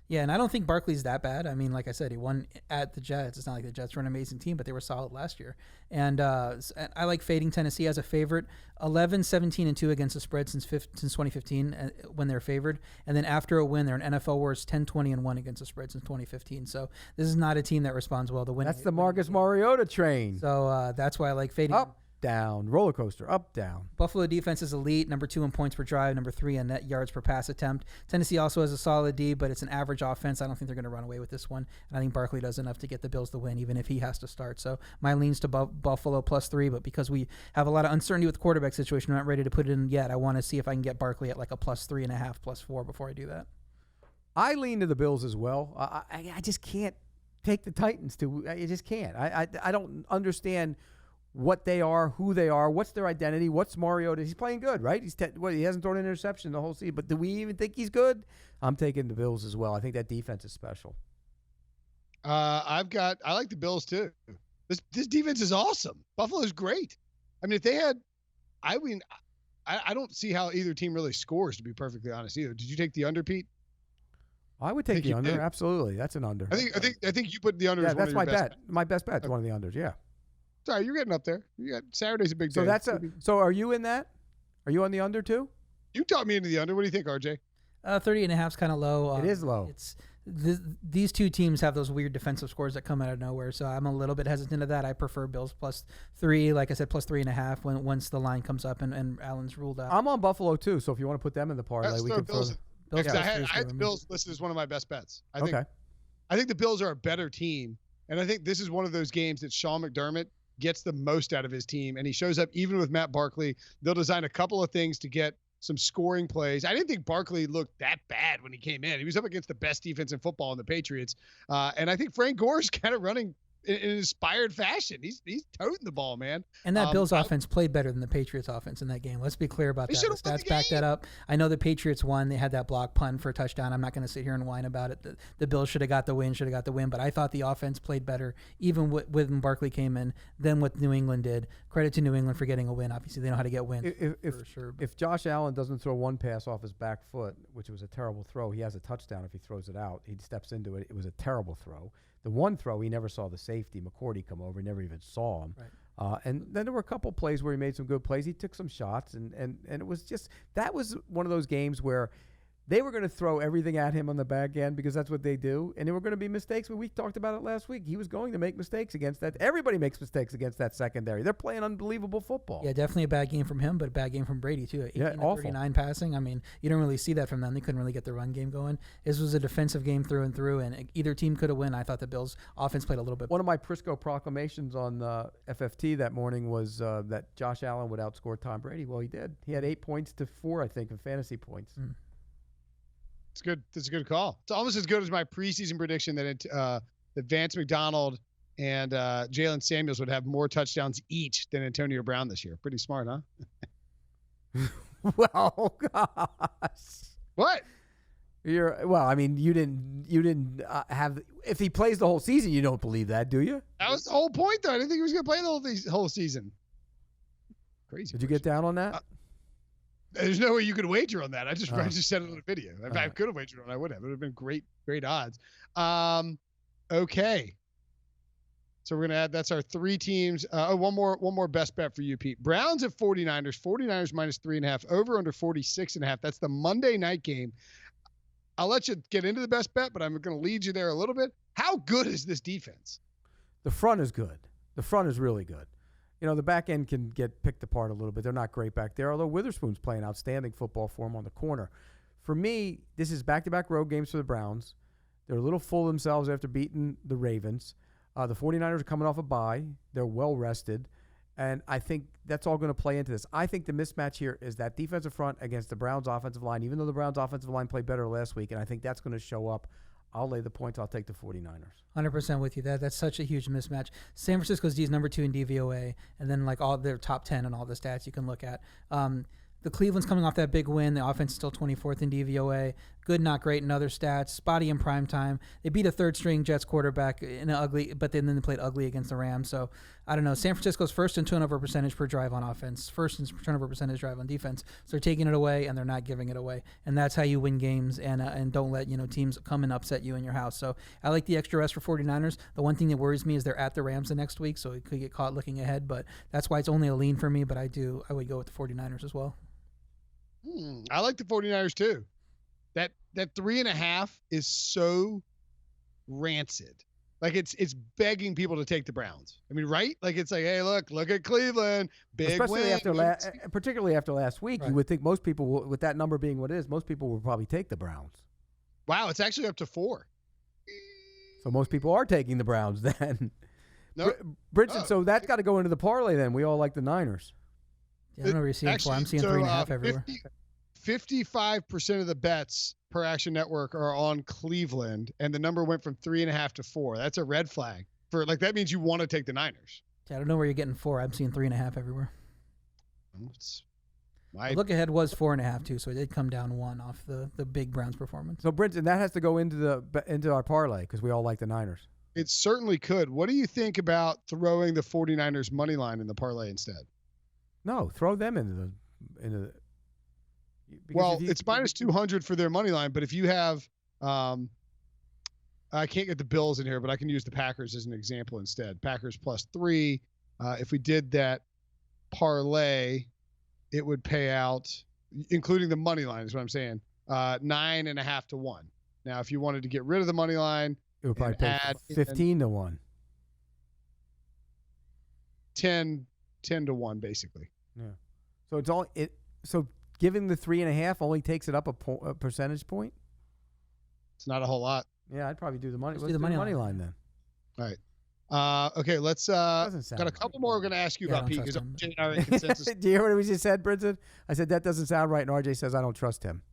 Yeah, and I don't think Barkley's that bad. I mean, like I said, he won at the Jets. It's not like the Jets were an amazing team, but they were solid last year. And I like fading Tennessee as a favorite. 11-17-2 against the spread since 2015 when they're favored. And then after a win, they're an NFL worst 10-20-1 against the spread since 2015. So this is not a team that responds well to winning. That's the Marcus Mariota train. So that's why I like fading. down, roller coaster, up, down. Buffalo defense is elite, number 2 in points per drive, number 3 in net yards per pass attempt. Tennessee also has a solid D, but it's an average offense. I don't think they're going to run away with this one. And I think Barkley does enough to get the Bills the win, even if he has to start. So my leans to Buffalo +3, but because we have a lot of uncertainty with the quarterback situation, I'm not ready to put it in yet. I want to see if I can get Barkley at like a +3.5, +4 before I do that. I lean to the Bills as well. I just can't take the Titans to. I just can't. I don't understand what they are, who they are, what's their identity, what's Mariota. He's playing good, right? He hasn't thrown an interception the whole season, but do we even think he's good? I'm taking the Bills as well. I think that defense is special. I like the Bills too. This defense is awesome. Buffalo's great. I mean, if they had, I don't see how either team really scores, to be perfectly honest either. Did you take the under, Pete? I would take the under. Did. Absolutely. That's an under. I think you put the under. Yeah, as one that's of my your best bet. bets. My best bet is one of the unders. Yeah. Sorry, you're getting up there. Saturday's a big day. So are you in that? Are you on the under too? You taught me into the under. What do you think, RJ? 30.5 is kind of low. It is low. These two teams have those weird defensive scores that come out of nowhere, so I'm a little bit hesitant of that. I prefer Bills +3, like I said, +3.5 once the line comes up and Allen's ruled out. I'm on Buffalo too, so if you want to put them in the parlay, we can throw. I had the Bills listed as one of my best bets. I think the Bills are a better team, and I think this is one of those games that Sean McDermott gets the most out of his team, and he shows up even with Matt Barkley. They'll design a couple of things to get some scoring plays. I didn't think Barkley looked that bad when he came in. He was up against the best defense in football in the Patriots, and I think Frank Gore's kind of running in an inspired fashion. He's toting the ball, man. And that Bills offense played better than the Patriots offense in that game. Let's be clear about that. The stats back that up. I know the Patriots won. They had that block punt for a touchdown. I'm not going to sit here and whine about it. The Bills should have got the win, but I thought the offense played better even when Barkley came in than what New England did. Credit to New England for getting a win. Obviously, they know how to get wins. If Josh Allen doesn't throw one pass off his back foot, which was a terrible throw, he has a touchdown if he throws it out. He steps into it. It was a terrible throw. The one throw, he never saw the safety, McCourty, come over. He never even saw him. Right. And then there were a couple plays where he made some good plays. He took some shots, and it was just – that was one of those games where they were going to throw everything at him on the back end because that's what they do, and there were going to be mistakes. We talked about it last week. He was going to make mistakes against that. Everybody makes mistakes against that secondary. They're playing unbelievable football. Yeah, definitely a bad game from him, but a bad game from Brady, too. 39 passing. I mean, you don't really see that from them. They couldn't really get the run game going. This was a defensive game through and through, and either team could have won. I thought the Bills' offense played a little bit better. One of my Prisco proclamations on FFT that morning was that Josh Allen would outscore Tom Brady. Well, he did. He had 8 points to 4, I think, in fantasy points. It's good. That's a good call. It's almost as good as my preseason prediction that Vance McDonald and Jalen Samuels would have more touchdowns each than Antonio Brown this year. Pretty smart, huh? Well, gosh. What? I mean, you didn't have. If he plays the whole season, you don't believe that, do you? That was the whole point, though. I didn't think he was going to play the whole season. Crazy. Did you get down on that? There's no way you could wager on that. I just said it on a video. If I could have wagered on it, I would have. It would have been great odds. Okay. So we're going to add, that's our 3 teams. One more best bet for you, Pete. Browns at 49ers. 49ers -3.5. Over under 46.5. That's the Monday night game. I'll let you get into the best bet, but I'm going to lead you there a little bit. How good is this defense? The front is good. The front is really good. You know, the back end can get picked apart a little bit. They're not great back there, although Witherspoon's playing outstanding football for him on the corner. For me, this is back-to-back road games for the Browns. They're a little full of themselves after beating the Ravens. The 49ers are coming off a bye. They're well-rested, and I think that's all going to play into this. I think the mismatch here is that defensive front against the Browns' offensive line, even though the Browns' offensive line played better last week, and I think that's going to show up. I'll lay the points. I'll take the 49ers. 100% with you. That's such a huge mismatch. San Francisco's D is number 2 in DVOA, and then like all their top 10 and all the stats you can look at. The Cleveland's coming off that big win. The offense is still 24th in DVOA. Good, not great in other stats. Spotty in prime time. They beat a third-string Jets quarterback in an ugly, but then they played ugly against the Rams. So I don't know. San Francisco's first in turnover percentage per drive on offense, first in turnover percentage drive on defense. So they're taking it away and they're not giving it away, and that's how you win games. And don't let teams come and upset you in your house. So I like the extra rest for 49ers. The one thing that worries me is they're at the Rams the next week, so it could get caught looking ahead. But that's why it's only a lean for me. But I would go with the 49ers as well. I like the 49ers too. That 3.5 is so rancid. Like it's begging people to take the Browns. I mean, right? Like it's like, hey, look at Cleveland, big especially win. Particularly after last week, you would think most people, with that number being what it is, most people will probably take the Browns. Wow, it's actually up to 4. So most people are taking the Browns then. No, Brinson, so that's got to go into the parlay then. We all like the Niners. Yeah, I don't know where you're seeing 4. I'm seeing 3.5 everywhere. 55% of the bets per Action Network are on Cleveland, and the number went from 3.5 to 4. That's a red flag. That means you want to take the Niners. Yeah, I don't know where you're getting 4. I'm seeing 3.5 everywhere. The look ahead was 4.5 too, so it did come down 1 off the big Browns performance. So Brinson, that has to go into our parlay because we all like the Niners. It certainly could. What do you think about throwing the 49ers money line in the parlay instead? No, throw them into the. Well, it's minus 200 for their money line, but if you have, I can't get the Bills in here, but I can use the Packers as an example instead. Packers +3. If we did that parlay, it would pay out, including the money line, is what I'm saying, 9.5 to 1. Now, if you wanted to get rid of the money line, it would probably pay 15 to 1. 10 to 1, basically. Yeah. So it's all it. So giving the 3.5 only takes it up a percentage point. It's not a whole lot. Yeah, I'd probably do the money. Let's do the money line then. All right. Okay, let's got a couple more we're going to ask you about, Pete, because RJ and I are in consensus. Do you hear what we just said, Brinson? I said that doesn't sound right, and RJ says I don't trust him.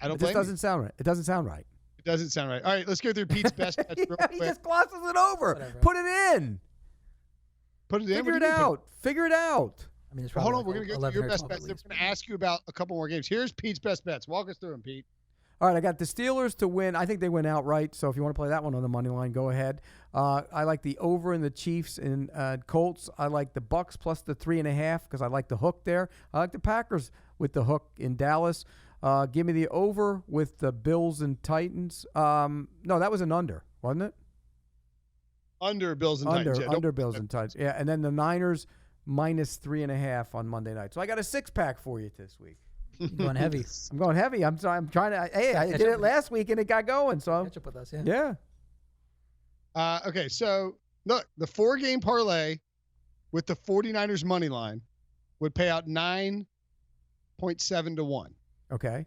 I don't. It doesn't sound right. It doesn't sound right. It doesn't sound right. All right, let's go through Pete's best bets real quick. He just glosses it over. Whatever. Put it in. Put it in. Figure it out. Figure it out. I mean, hold on. We're going to go through your best bets. Then we're going to ask you about a couple more games. Here's Pete's best bets. Walk us through them, Pete. All right, I got the Steelers to win. I think they win outright, so if you want to play that one on the money line, go ahead. I like the over in the Chiefs and Colts. I like the Bucs plus the 3.5 because I like the hook there. I like the Packers with the hook in Dallas. Give me the over with the Bills and Titans. No, that was an under, wasn't it? Under Bills and Titans. Yeah, under Bills and Titans. Yeah, and then the Niners minus 3.5 on Monday night. So I got a 6-pack for you this week. You're going heavy. I'm going heavy. I'm trying to. Hey, I did it last week and it got going. So catch up with us. Yeah. Yeah. Okay, so look, the 4-game parlay with the 49ers money line would pay out 9.7 to 1. Okay.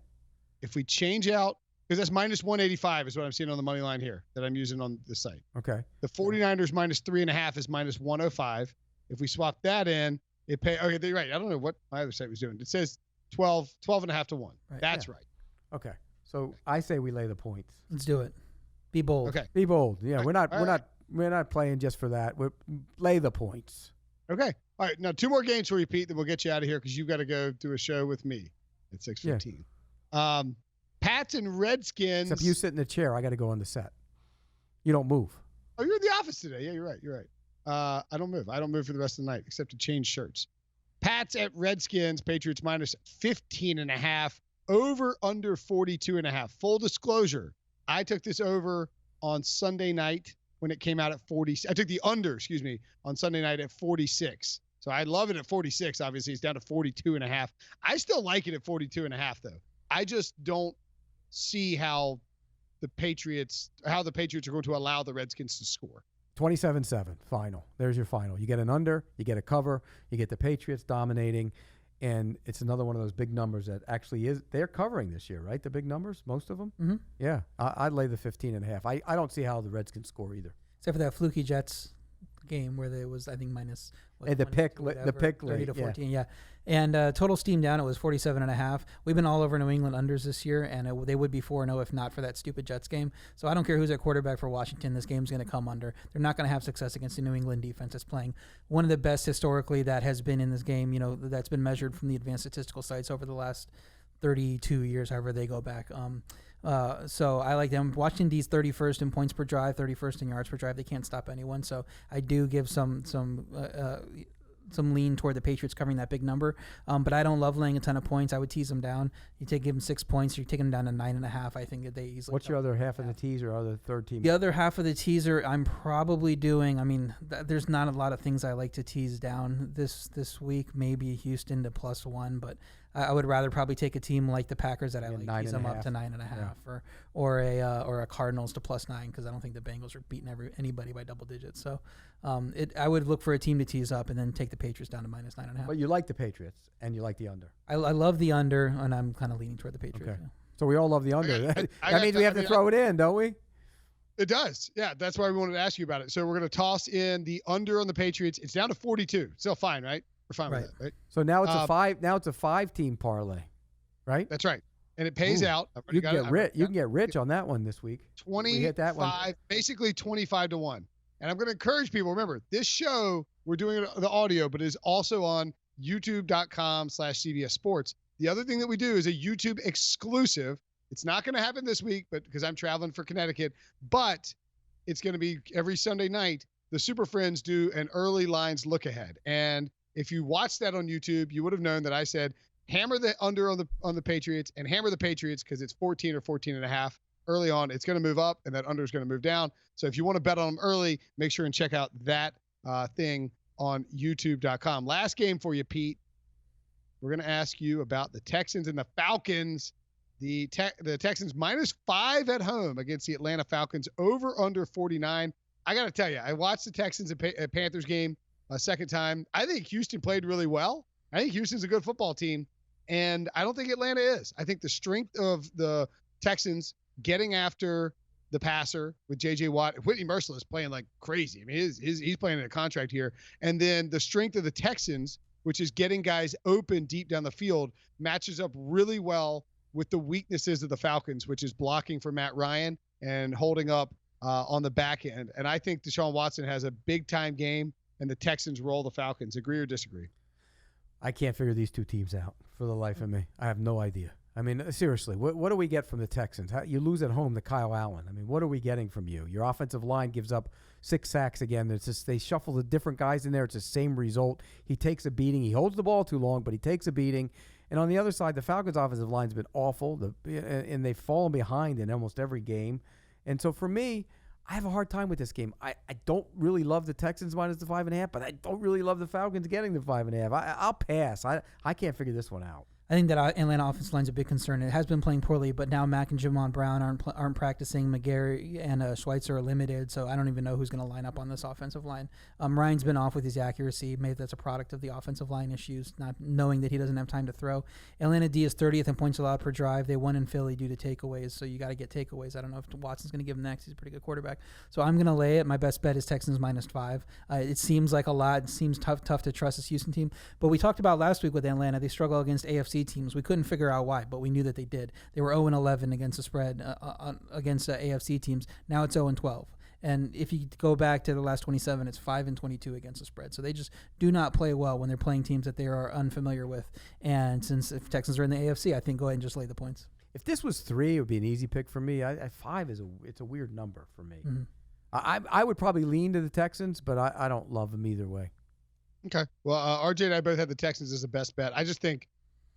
If we change out, because that's minus 185 is what I'm seeing on the money line here that I'm using on the site. Okay. The 49ers minus 3.5 is minus 105. If we swap that in, it pay. Okay, you're right. I don't know what my other site was doing. It says 12.5 to 1. Right, That's right. Okay. So I say we lay the points. Let's do it. Be bold. Okay. Be bold. Yeah, All we're not right. we're not playing just for that. We lay the points. Okay. All right. Now 2 more games for you, Pete, then we'll get you out of here because you've got to go do a show with me at 6:15. Yeah. Pats and Redskins. Except you sit in the chair. I got to go on the set. You don't move. Oh, you're in the office today. Yeah, you're right. You're right. I don't move. I don't move for the rest of the night except to change shirts. Pats at Redskins. Patriots minus 15.5. Over under 42.5. Full disclosure, I took this over on Sunday night when it came out at 40. I took the under, on Sunday night at 46. So I love it at 46. Obviously, it's down to 42.5. I still like it at 42.5, though. I just don't see how the Patriots are going to allow the Redskins to score. 27-7 final. There's your final. You get an under, you get a cover, you get the Patriots dominating, and it's another one of those big numbers that actually is. They're covering this year, right? The big numbers, most of them. Mm-hmm. Yeah, I'd lay the 15.5. I don't see how the Redskins score either. Except for that fluky Jets game where there was, I think, minus. And the pick 30 to 14, yeah. And total steam down, it was 47.5. We've been all over New England unders this year, and they would be 4-0 if not for that stupid Jets game. So I don't care who's at quarterback for Washington. This game's going to come under. They're not going to have success against the New England defense that's playing one of the best historically that has been in this game, that's been measured from the advanced statistical sites over the last 32 years, however they go back. So I like them. Washington D's 31st in points per drive, 31st in yards per drive. They can't stop anyone. So I do give some lean toward the Patriots covering that big number. But I don't love laying a ton of points. I would tease them down. Give them 6 points. You're taking them down to 9.5. I think that they easily. What's your other half of the teaser, other third team? The other half of the teaser, I'm probably doing. There's not a lot of things I like to tease down this week. Maybe Houston to +1, but I would rather probably take a team like the Packers that I like, tease them up to 9.5, or a Cardinals to +9, because I don't think the Bengals are beating anybody by double digits. So I would look for a team to tease up and then take the Patriots down to -9.5. But you like the Patriots and you like the under. I love the under, and I'm kind of leaning toward the Patriots. Okay. Yeah. So we all love the under. That means we have to throw it in, don't we? It does. Yeah, that's why we wanted to ask you about it. So we're going to toss in the under on the Patriots. It's down to 42. Still fine, right? We're fine with that, right? So now it's a 5. Now it's a 5-team parlay, right? That's right, and it pays out. You can get rich. You can get rich on that one this week. 25, hit that one. Basically 25 to 1. And I'm going to encourage people. Remember, this show we're doing the audio, but it is also on YouTube.com/CBS Sports. The other thing that we do is a YouTube exclusive. It's not going to happen this week, but because I'm traveling for Connecticut, but it's going to be every Sunday night. The Super Friends do an early lines look ahead. And if you watch that on YouTube, you would have known that I said, hammer the under on the Patriots and hammer the Patriots because it's 14 or 14.5 early on. It's going to move up and that under is going to move down. So if you want to bet on them early, make sure and check out that thing on youtube.com. Last game for you, Pete. We're going to ask you about the Texans and the Falcons. The Texans -5 at home against the Atlanta Falcons, over under 49. I got to tell you, I watched the Texans and Panthers game a second time. I think Houston played really well. I think Houston's a good football team, and I don't think Atlanta is. I think the strength of the Texans getting after the passer with J.J. Watt, Whitney Merciless playing like crazy. I mean, he's playing in a contract here. And then the strength of the Texans, which is getting guys open deep down the field, matches up really well with the weaknesses of the Falcons, which is blocking for Matt Ryan and holding up on the back end. And I think Deshaun Watson has a big-time game, and the Texans roll the Falcons. Agree or disagree? I can't figure these two teams out for the life of me. I have no idea. I mean, seriously, what do we get from the Texans? You lose at home to Kyle Allen. I mean, what are we getting from you? Your offensive line gives up 6 sacks again. It's just they shuffle the different guys in there. It's the same result. He takes a beating. He holds the ball too long, but he takes a beating. And on the other side, the Falcons' offensive line's been awful, and they've fallen behind in almost every game. And so for me, I have a hard time with this game. I don't really love the Texans minus the 5.5, but I don't really love the Falcons getting the 5.5. I'll pass. I can't figure this one out. I think that Atlanta offensive line is a big concern. It has been playing poorly, but now Mack and Javon Brown aren't practicing. McGarry and Schweitzer are limited, so I don't even know who's going to line up on this offensive line. Ryan's been off with his accuracy. Maybe that's a product of the offensive line issues, not knowing that he doesn't have time to throw. Atlanta D is 30th in points allowed per drive. They won in Philly due to takeaways, so you got to get takeaways. I don't know if Watson's going to give them next. He's a pretty good quarterback. So I'm going to lay it. My best bet is Texans -5. It seems like a lot. It seems tough to trust this Houston team. But we talked about last week with Atlanta. They struggle against AFC teams. We couldn't figure out why, but we knew that they did. They were 0-11 against the spread against AFC teams. Now it's 0-12. And if you go back to the last 27, it's 5-22 against the spread. So they just do not play well when they're playing teams that they are unfamiliar with. And if Texans are in the AFC, I think go ahead and just lay the points. If this was 3, it would be an easy pick for me. 5 it's a weird number for me. Mm-hmm. I would probably lean to the Texans, but I don't love them either way. Okay. Well, R.J. and I both had the Texans as the best bet. I just think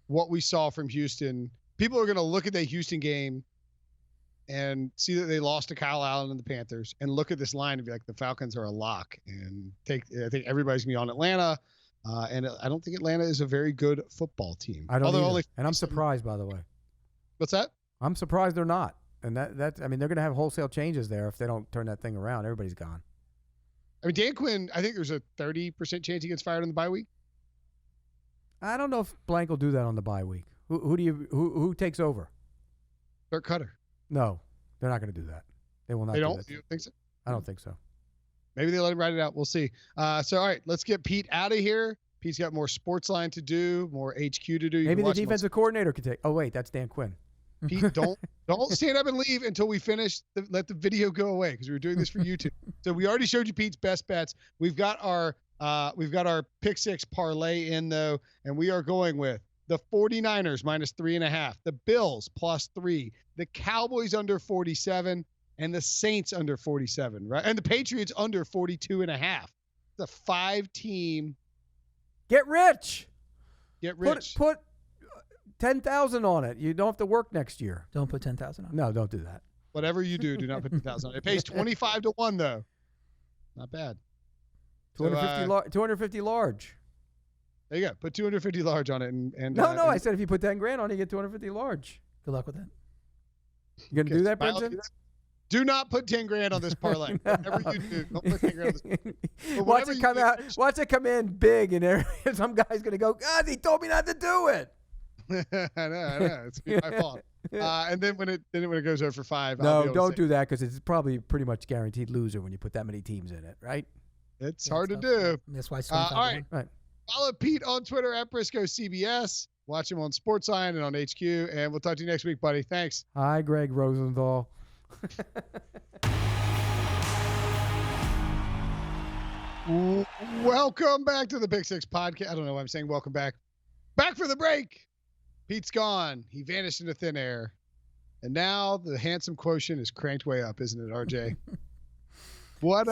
what we saw from Houston, people are going to look at the Houston game and see that they lost to Kyle Allen and the Panthers and look at this line and be like, the Falcons are a lock, and I think everybody's going to be on Atlanta. And I don't think Atlanta is a very good football team. I don't either. And I'm surprised, by the way. What's that? I'm surprised they're not. And that's I mean, they're going to have wholesale changes there if they don't turn that thing around. Everybody's gone. I mean, Dan Quinn, I think there's a 30% chance he gets fired in the bye week. I don't know if Blank will do that on the bye week. Who takes over? Dirk Cutter. No, they're not going to do that. They will not. They don't? Do that. You don't think so? I don't think so. Maybe they let him write it out. We'll see. So, all right, let's get Pete out of here. Pete's got more sports line to do, more HQ to do. Maybe the defensive coordinator could take. Oh, wait, that's Dan Quinn. Pete, don't stand up and leave until we finish. Let the video go away because we were doing this for YouTube. So we already showed you Pete's best bets. We've got our pick 6 parlay in though, and we are going with the 49ers -3.5, the Bills +3, the Cowboys under 47, and the Saints under 47, right? And the Patriots under 42.5. The 5-team. Get rich. Put 10,000 on it. You don't have to work next year. Don't put 10,000 on it. No, don't do that. Whatever you do not put 10,000 on it. It pays 25 to 1 though. Not bad. 250 large. There you go. Put 250 large on it. And no, I said if you put 10 grand on it, you get 250 large. Good luck with that. You going to do that, Brinson? Do not put 10 grand on this parlay. Whatever you do, don't put 10 grand on this. Watch it come in big, and some guy's going to go, God, he told me not to do it. I know. It's my fault. And then when it goes over 5, no, don't do that because it's probably pretty much guaranteed loser when you put that many teams in it, right? It's hard to do. That's why. All right. Follow Pete on Twitter at Prisco CBS. Watch him on SportsCenter and on HQ. And we'll talk to you next week, buddy. Thanks. Hi, Greg Rosenthal. Welcome back to the Big Six podcast. I don't know why I'm saying welcome back. Back for the break. Pete's gone. He vanished into thin air. And now the handsome quotient is cranked way up, isn't it, RJ? What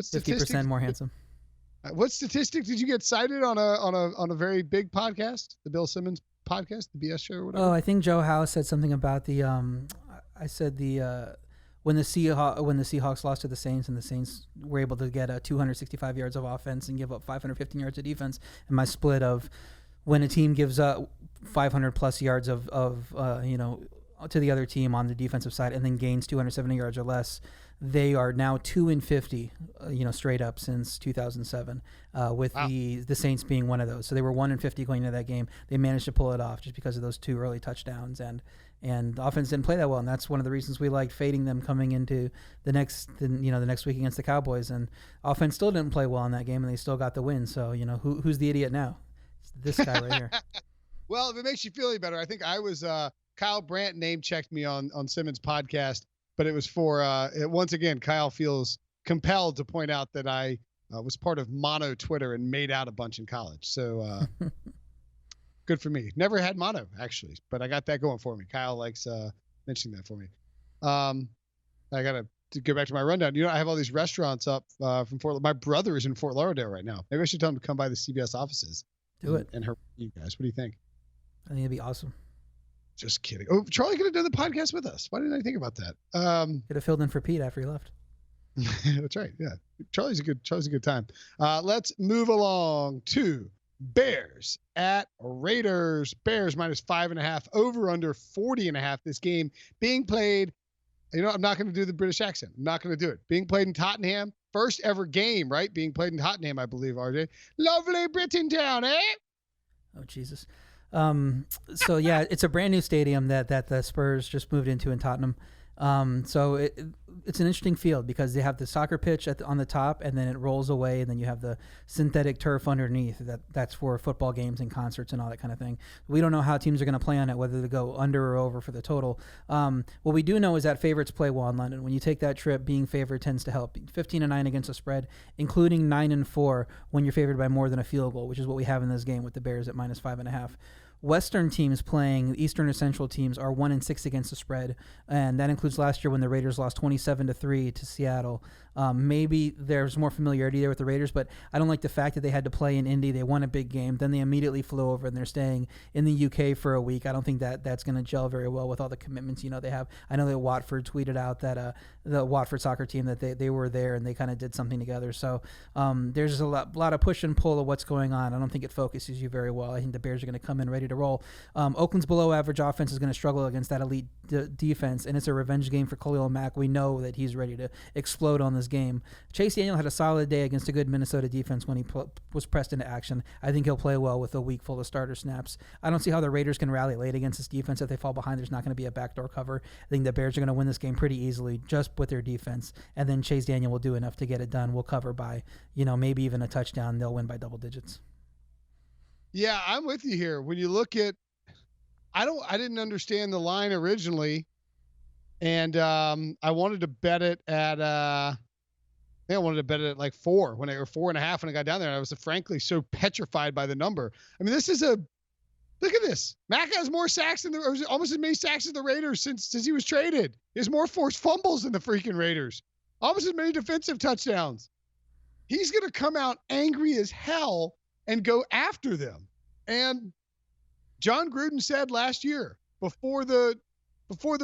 statistic? 50% more handsome. What statistic did you get cited on a very big podcast, the Bill Simmons podcast, the BS show or whatever? Oh, I think Joe Howe said something about the when the Seahawks lost to the Saints and the Saints were able to get 265 yards of offense and give up 515 yards of defense, and my split of when a team gives up 500 plus yards of to the other team on the defensive side and then gains 270 yards or less, they are now 2-50, straight up since 2007, with wow. the Saints being one of those. So they were 1-50 going into that game. They managed to pull it off just because of those 2 early touchdowns, and the offense didn't play that well, and that's one of the reasons we like fading them coming into the next week against the Cowboys. And offense still didn't play well in that game, and they still got the win. So who's the idiot now? It's this guy right here. Well, if it makes you feel any better, I think I was Kyle Brandt name checked me on Simmons' podcast. But it was for, once again, Kyle feels compelled to point out that I was part of mono Twitter and made out a bunch in college. So good for me. Never had mono, actually, but I got that going for me. Kyle likes mentioning that for me. I got to go back to my rundown. I have all these restaurants up from Fort. My brother is in Fort Lauderdale right now. Maybe I should tell him to come by the CBS offices. Do it. And harass you guys. What do you think? I think it'd be awesome. Just kidding. Oh, Charlie could have done the podcast with us. Why didn't I think about that? Could have filled in for Pete after he left. That's right. Yeah. Charlie's a good time. Let's move along to Bears at Raiders. Bears minus 5.5, over under 40.5. This game being played. I'm not going to do the British accent. I'm not going to do it. Being played in Tottenham. First ever game, right? Being played in Tottenham, I believe, RJ. Lovely Britain town, eh? Oh, Jesus. So yeah, it's a brand new stadium that the Spurs just moved into in Tottenham. So it's an interesting field because they have the soccer pitch on the top, and then it rolls away, and then you have the synthetic turf underneath. That's for football games and concerts and all that kind of thing. We don't know how teams are going to play on it, whether they go under or over for the total. What we do know is that favorites play well in London. When you take that trip, being favored tends to help. 15-9 against the spread, including 9-4 when you're favored by more than a field goal, which is what we have in this game with the Bears at minus 5.5. Western teams playing Eastern or Central teams are 1-6 against the spread, and that includes last year when the Raiders lost 27-3 to Seattle. Maybe there's more familiarity there with the Raiders, but I don't like the fact that they had to play in Indy. They won a big game, then they immediately flew over, and they're staying in the UK for a week. I don't think that's going to gel very well with all the commitments they have. I know that Watford tweeted out that the Watford soccer team that they were there and they kind of did something together. So there's a lot of push and pull of what's going on. I don't think it focuses you very well. I think the Bears are going to come in ready to roll. Oakland's below average offense is going to struggle against that elite defense, and it's a revenge game for Khalil Mack. We know that he's ready to explode on this game. Chase Daniel had a solid day against a good Minnesota defense when he was pressed into action. I think he'll play well with a week full of starter snaps. I don't see how the Raiders can rally late against this defense. If they fall behind, there's not going to be a backdoor cover. I think the Bears are going to win this game pretty easily just with their defense, and then Chase Daniel will do enough to get it done. We'll cover by, maybe even a touchdown. They'll win by double digits. Yeah, I'm with you here. When you look at, I didn't understand the line originally, and I wanted to bet it at I wanted to bet it at like 4 when or 4.5 when I got down there. And I was frankly so petrified by the number. I mean, look at this. Mack has more sacks almost as many sacks as the Raiders since he was traded. He has more forced fumbles than the freaking Raiders. Almost as many defensive touchdowns. He's going to come out angry as hell and go after them. And John Gruden said last year before the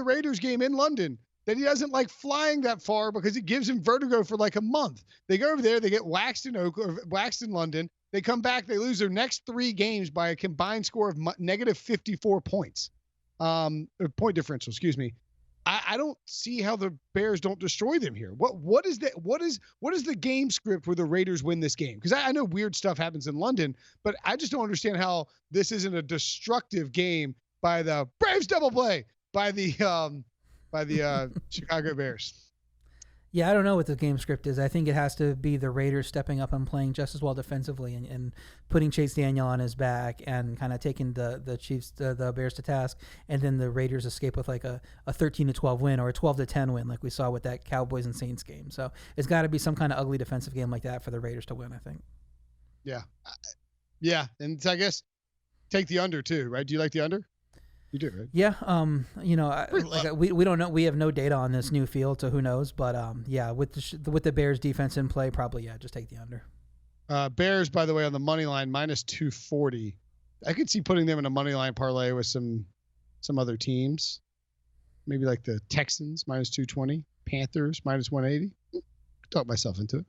Raiders game in London that he doesn't like flying that far because it gives him vertigo for like a month. They go over there, they get waxed in London. They come back, they lose their next 3 games by a combined score of negative 54 points. Point differential, excuse me. I don't see how the Bears don't destroy them here. What is the game script where the Raiders win this game? Because I know weird stuff happens in London, but I just don't understand how this isn't a destructive game by the Braves double play by the Chicago Bears. Yeah, I don't know what the game script is. I think it has to be the Raiders stepping up and playing just as well defensively and putting Chase Daniel on his back and kind of taking the Chiefs, the Bears to task, and then the Raiders escape with like a 13-12 win or a 12-10 win like we saw with that Cowboys and Saints game. So it's got to be some kind of ugly defensive game like that for the Raiders to win, I think. Yeah. Yeah, and so I guess take the under too, right? Do you like the under? You do, right? Yeah. We don't know. We have no data on this new field, so who knows? But yeah, with the Bears defense in play, probably just take the under. Bears, by the way, on the money line minus 240. I could see putting them in a money line parlay with some other teams, maybe like the Texans minus 220, Panthers minus 180. Talk myself into it.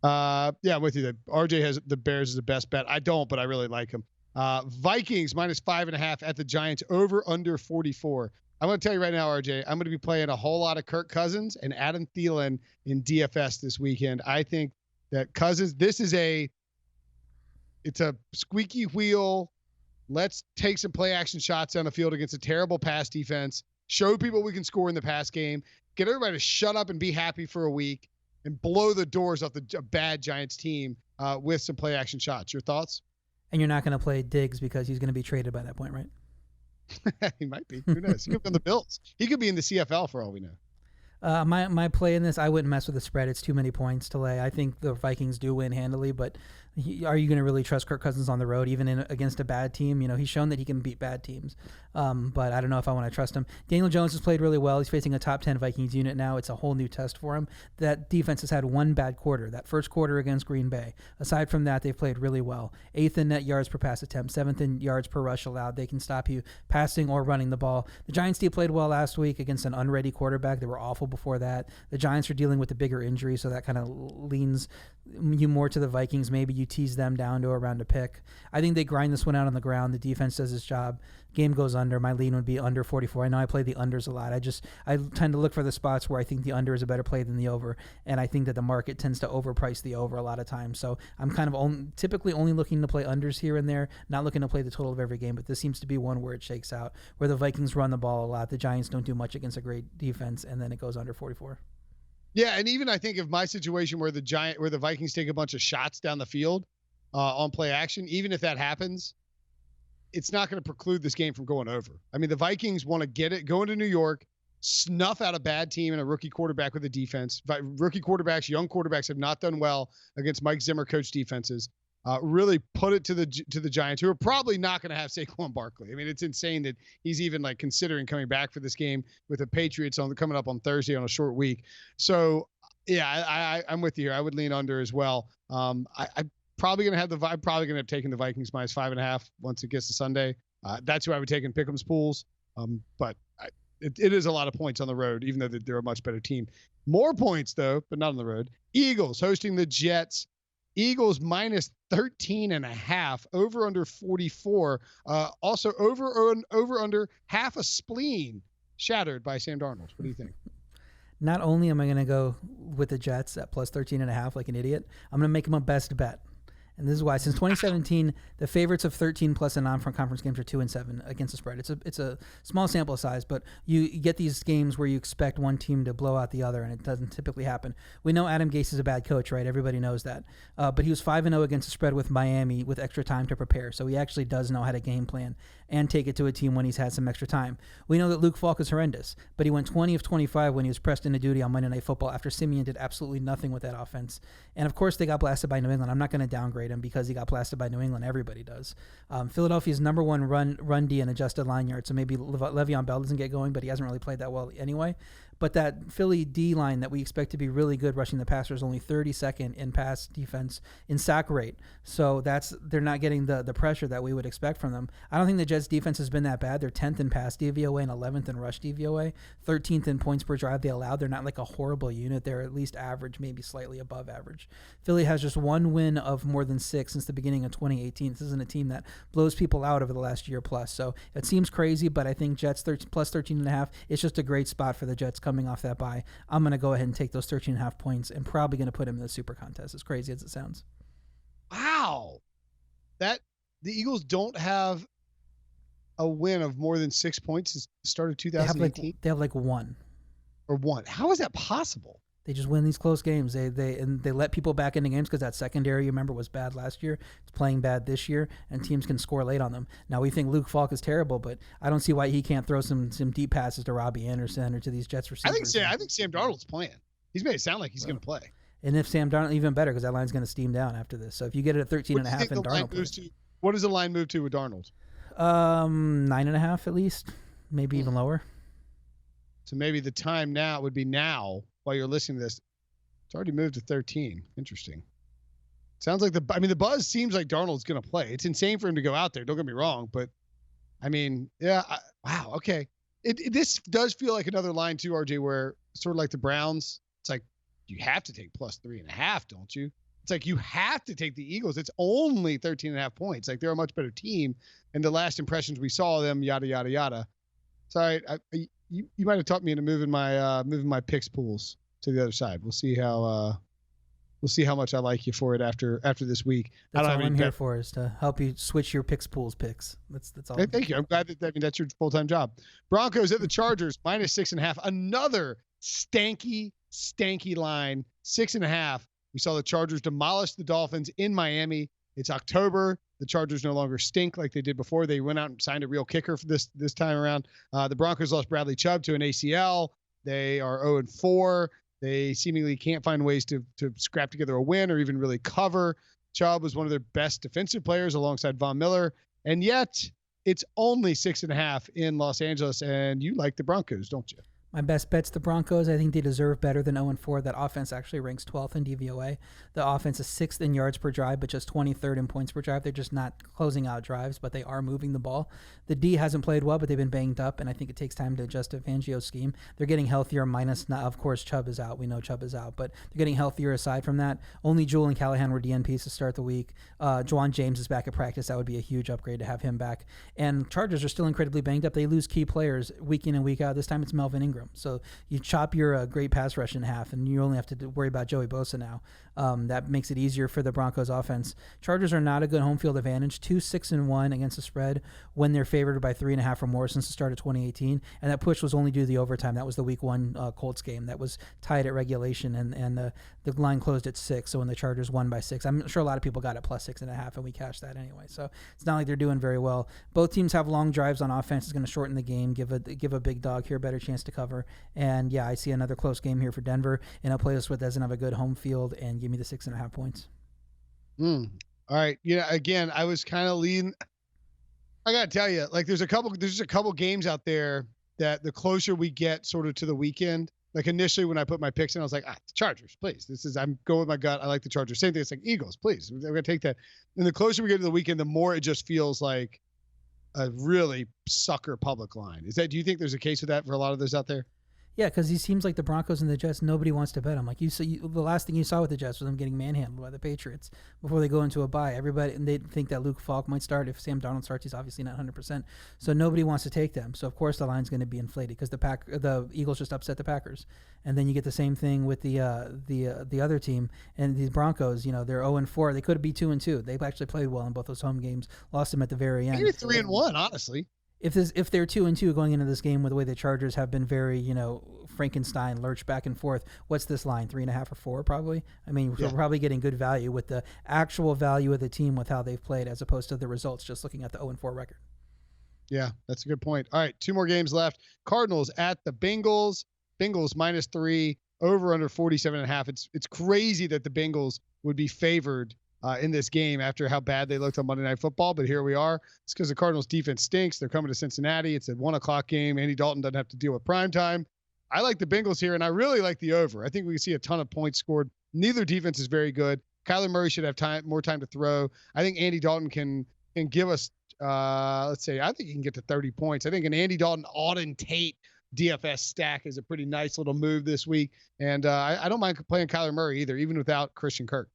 Yeah, I'm with you. That R.J. has the Bears as the best bet. I don't, but I really like them. Vikings minus 5.5 at the Giants, over under 44. I'm going to tell you right now, RJ, I'm going to be playing a whole lot of Kirk Cousins and Adam Thielen in DFS this weekend. I think that Cousins, it's a squeaky wheel. Let's take some play action shots down the field against a terrible pass defense. Show people we can score in the pass game. Get everybody to shut up and be happy for a week and blow the doors off the bad Giants team with some play action shots. Your thoughts? And you're not going to play Diggs because he's going to be traded by that point, right? He might be. Who knows? He could be on the Bills. He could be in the CFL for all we know. My play in this, I wouldn't mess with the spread. It's too many points to lay. I think the Vikings do win handily, but are you going to really trust Kirk Cousins on the road, even against a bad team? You know, he's shown that he can beat bad teams, but I don't know if I want to trust him. Daniel Jones has played really well. He's facing a top 10 Vikings unit now. It's a whole new test for him. That defense has had one bad quarter, that first quarter against Green Bay. Aside from that, they've played really well. 8th in net yards per pass attempt, 7th in yards per rush allowed. They can stop you passing or running the ball. The Giants team played well last week against an unready quarterback. They were awful before that. The Giants are dealing with the bigger injury, so that kind of leans you more to the Vikings. Maybe you tease them down to around a pick. I think they grind this one out on the ground. The defense does its job. Game goes under. My lean would be under 44. I know I play the unders a lot. I tend to look for the spots where I think the under is a better play than the over, and I think that the market tends to overprice the over a lot of times. So I'm kind of typically only looking to play unders here and there, not looking to play the total of every game, but this seems to be one where it shakes out, where the Vikings run the ball a lot. The Giants don't do much against a great defense, and then it goes under 44. Yeah, and even I think of my situation where the Vikings take a bunch of shots down the field on play action, even if that happens, it's not going to preclude this game from going over. I mean, the Vikings want to get it, go into New York, snuff out a bad team and a rookie quarterback with a defense. Rookie quarterbacks, young quarterbacks have not done well against Mike Zimmer coach defenses. Really put it to the Giants, who are probably not going to have Saquon Barkley. I mean, it's insane that he's even like considering coming back for this game with the Patriots coming up on Thursday on a short week. So yeah, I'm with you here. I would lean under as well. I'm probably going to have taken the Vikings minus 5.5 once it gets to Sunday. That's who I would take in Pick'em's pools. But it is a lot of points on the road, even though they're a much better team. More points though, but not on the road. Eagles hosting the Jets. Eagles minus 13.5, over under 44. Also over under half a spleen shattered by Sam Darnold. What do you think? Not only am I going to go with the Jets at plus 13.5 like an idiot, I'm going to make them a best bet. And this is why. Since 2017, the favorites of 13 plus in non-conference games are 2-7 against the spread. It's a small sample size, but you get these games where you expect one team to blow out the other, and it doesn't typically happen. We know Adam Gase is a bad coach, right? Everybody knows that. But he was 5-0 against the spread with Miami with extra time to prepare, so he actually does know how to game plan and take it to a team when he's had some extra time. We know that Luke Falk is horrendous, but he went 20 of 25 when he was pressed into duty on Monday Night Football after Simeon did absolutely nothing with that offense. And, of course, they got blasted by New England. I'm not going to downgrade him because he got blasted by New England. Everybody does. Philadelphia's number one run D and adjusted line yard, so maybe Le'Veon Bell doesn't get going, but he hasn't really played that well anyway. But that Philly D line that we expect to be really good rushing the passer is only 32nd in pass defense in sack rate. So they're not getting the pressure that we would expect from them. I don't think the Jets defense has been that bad. They're 10th in pass DVOA and 11th in rush DVOA, 13th in points per drive they allowed. They're not like a horrible unit. They're at least average, maybe slightly above average. Philly has just one win of more than 6 since the beginning of 2018. This isn't a team that blows people out over the last year plus. So it seems crazy, but I think Jets plus 13.5. It's just a great spot for the Jets coming off that bye. I'm going to go ahead and take those 13.5 points and probably going to put him in the super contest, as crazy as it sounds. Wow. The Eagles don't have a win of more than 6 points since the start of 2018? They have like one. Or one. How is that possible? They just win these close games. They let people back into games because that secondary, you remember, was bad last year. It's playing bad this year, and teams can score late on them. Now, we think Luke Falk is terrible, but I don't see why he can't throw some deep passes to Robbie Anderson or to these Jets receivers. I think Sam Darnold's playing. He's made it sound like he's going to play. And if Sam Darnold, even better, because that line's going to steam down after this. So if you get it at 13.5 and Darnold plays. What does the line move to with Darnold? 9.5 at least, maybe even lower. So maybe the time now would be now while you're listening to this. It's already moved to 13. Interesting. Sounds like the buzz seems like Darnold's going to play. It's insane for him to go out there. Don't get me wrong, but I mean, yeah. Wow. Okay. This does feel like another line too, RJ, where sort of like the Browns. It's like you have to take plus 3.5, don't you? It's like you have to take the Eagles. It's only 13.5 points. Like they're a much better team, and the last impressions we saw of them, yada yada yada. Sorry, you might have taught me into moving my picks pools to the other side. We'll see how much I like you for it after this week. That's all I'm here for, is to help you switch your picks pools picks. That's all. Hey, thank you. I'm glad that's your full-time job. Broncos at the Chargers minus 6.5. Another stanky line, 6.5. We saw the Chargers demolish the Dolphins in Miami. It's October. The Chargers no longer stink like they did before. They went out and signed a real kicker for this time around. The Broncos lost Bradley Chubb to an ACL. They are 0-4. They seemingly can't find ways to scrap together a win or even really cover. Chubb was one of their best defensive players alongside Von Miller. And yet it's only 6.5 in Los Angeles. And you like the Broncos, don't you? My best bet's the Broncos. I think they deserve better than 0-4. That offense actually ranks 12th in DVOA. The offense is 6th in yards per drive, but just 23rd in points per drive. They're just not closing out drives, but they are moving the ball. The D hasn't played well, but they've been banged up, and I think it takes time to adjust to Fangio's scheme. They're getting healthier, of course, Chubb is out. We know Chubb is out, but they're getting healthier aside from that. Only Jewell and Callahan were DNPs to start the week. Juwan James is back at practice. That would be a huge upgrade to have him back. And Chargers are still incredibly banged up. They lose key players week in and week out. This time it's Melvin Ingram. So you chop your great pass rush in half, and you only have to worry about Joey Bosa now. That makes it easier for the Broncos offense. Chargers are not a good home field advantage. 2-6-1 against the spread when they're favored by 3.5 or more since the start of 2018. And that push was only due to the overtime. That was the week 1 Colts game that was tied at regulation, and the line closed at 6. So when the Chargers won by 6, I'm sure a lot of people got it plus 6.5, and we cashed that anyway. So it's not like they're doing very well. Both teams have long drives on offense. It's going to shorten the game, give a big dog here a better chance to cover. And yeah, I see another close game here for Denver in a place that doesn't have a good home field, and give me the 6.5 points. All right. Yeah. Again, I was kind of leaning. I gotta tell you, like, there's a couple games out there that the closer we get sort of to the weekend, like initially when I put my picks in, I was like, the Chargers, please. I'm going with my gut. I like the Chargers. Same thing. It's like Eagles, please. I'm gonna take that. And the closer we get to the weekend, the more it just feels like a really sucker public line. Do you think there's a case of that for a lot of those out there? Yeah, because he seems like the Broncos and the Jets, nobody wants to bet him. Like the last thing you saw with the Jets was them getting manhandled by the Patriots before they go into a bye. Everybody, and they think that Luke Falk might start. If Sam Darnold starts, he's obviously not 100%. So nobody wants to take them. So of course the line's going to be inflated because the Eagles just upset the Packers, and then you get the same thing with the other team and the Broncos. You know, they're 0-4. They could be 2-2. They've actually played well in both those home games. Lost them at the very end. Maybe 3-1, honestly. If they're 2-2 going into this game with the way the Chargers have been very, Frankenstein, lurch back and forth, what's this line, 3.5 or 4 probably? I mean, we're probably getting good value with the actual value of the team with how they've played as opposed to the results, just looking at the 0-4 record. Yeah, that's a good point. All right, 2 more games left. Cardinals at the Bengals. Bengals -3, over under 47.5. It's crazy that the Bengals would be favored in this game after how bad they looked on Monday Night Football, but here we are. It's because the Cardinals defense stinks. They're coming to Cincinnati. It's a 1:00 game. Andy Dalton doesn't have to deal with prime time. I like the Bengals here, and I really like the over. I think we can see a ton of points scored. Neither defense is very good. Kyler Murray should have more time to throw. I think Andy Dalton can give us, let's say, I think he can get to 30 points. I think an Andy Dalton, Auden Tate DFS stack is a pretty nice little move this week. And I don't mind playing Kyler Murray either, even without Christian Kirk.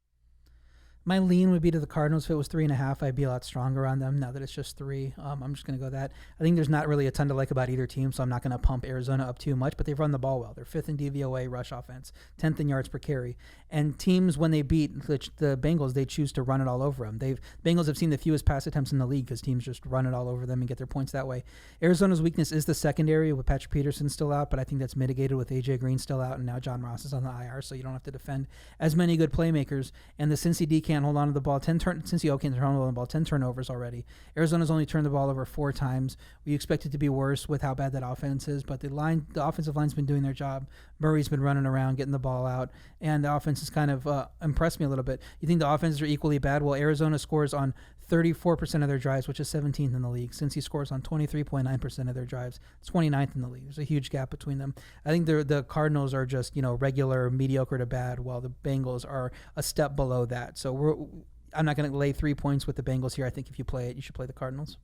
My lean would be to the Cardinals. If it was 3.5, I'd be a lot stronger on them. Now that it's just 3, I'm just going to go that. I think there's not really a ton to like about either team, so I'm not going to pump Arizona up too much, but they've run the ball well. They're 5th in DVOA rush offense, 10th in yards per carry. And teams, when they beat the Bengals, they choose to run it all over them. Bengals have seen the fewest pass attempts in the league because teams just run it all over them and get their points that way. Arizona's weakness is the secondary with Patrick Peterson still out, but I think that's mitigated with A.J. Green still out, and now John Ross is on the IR, so you don't have to defend as many good playmakers. And the Cincy D can't hold on to the ball. Since you can't hold on to the ball, 10 turnovers already. Arizona's only turned the ball over 4 times. We expect it to be worse with how bad that offense is, but the offensive line's been doing their job. Murray's been running around, getting the ball out, and the offense has kind of impressed me a little bit. You think the offenses are equally bad? Well, Arizona scores on 34% of their drives, which is 17th in the league. Cincy scores on 23.9% of their drives. It's 29th in the league. There's a huge gap between them. I think the Cardinals are just, regular, mediocre to bad, while the Bengals are a step below that. So I'm not going to lay 3 points with the Bengals here. I think if you play it, you should play the Cardinals.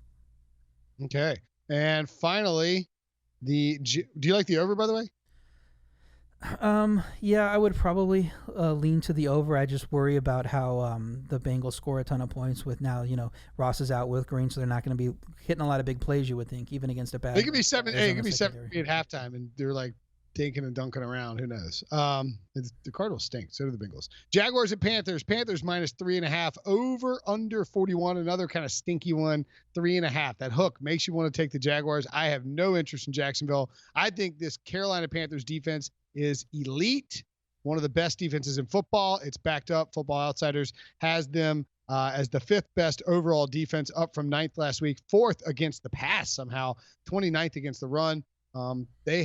Okay. And finally, do you like the over, by the way? Yeah, I would probably lean to the over. I just worry about how the Bengals score a ton of points with now, Ross is out with Green, so they're not going to be hitting a lot of big plays, you would think, even against a bad. It could be 7. It could be 7 at halftime, and they're like dinking and dunking around. Who knows? The Cardinals stink. So do the Bengals. Jaguars and Panthers. Panthers minus 3.5. Over under 41. Another kind of stinky one. 3.5. That hook makes you want to take the Jaguars. I have no interest in Jacksonville. I think this Carolina Panthers defense is elite. One of the best defenses in football. It's backed up. Football Outsiders has them as the 5th best overall defense, up from 9th last week, 4th against the pass somehow, 29th against the run. They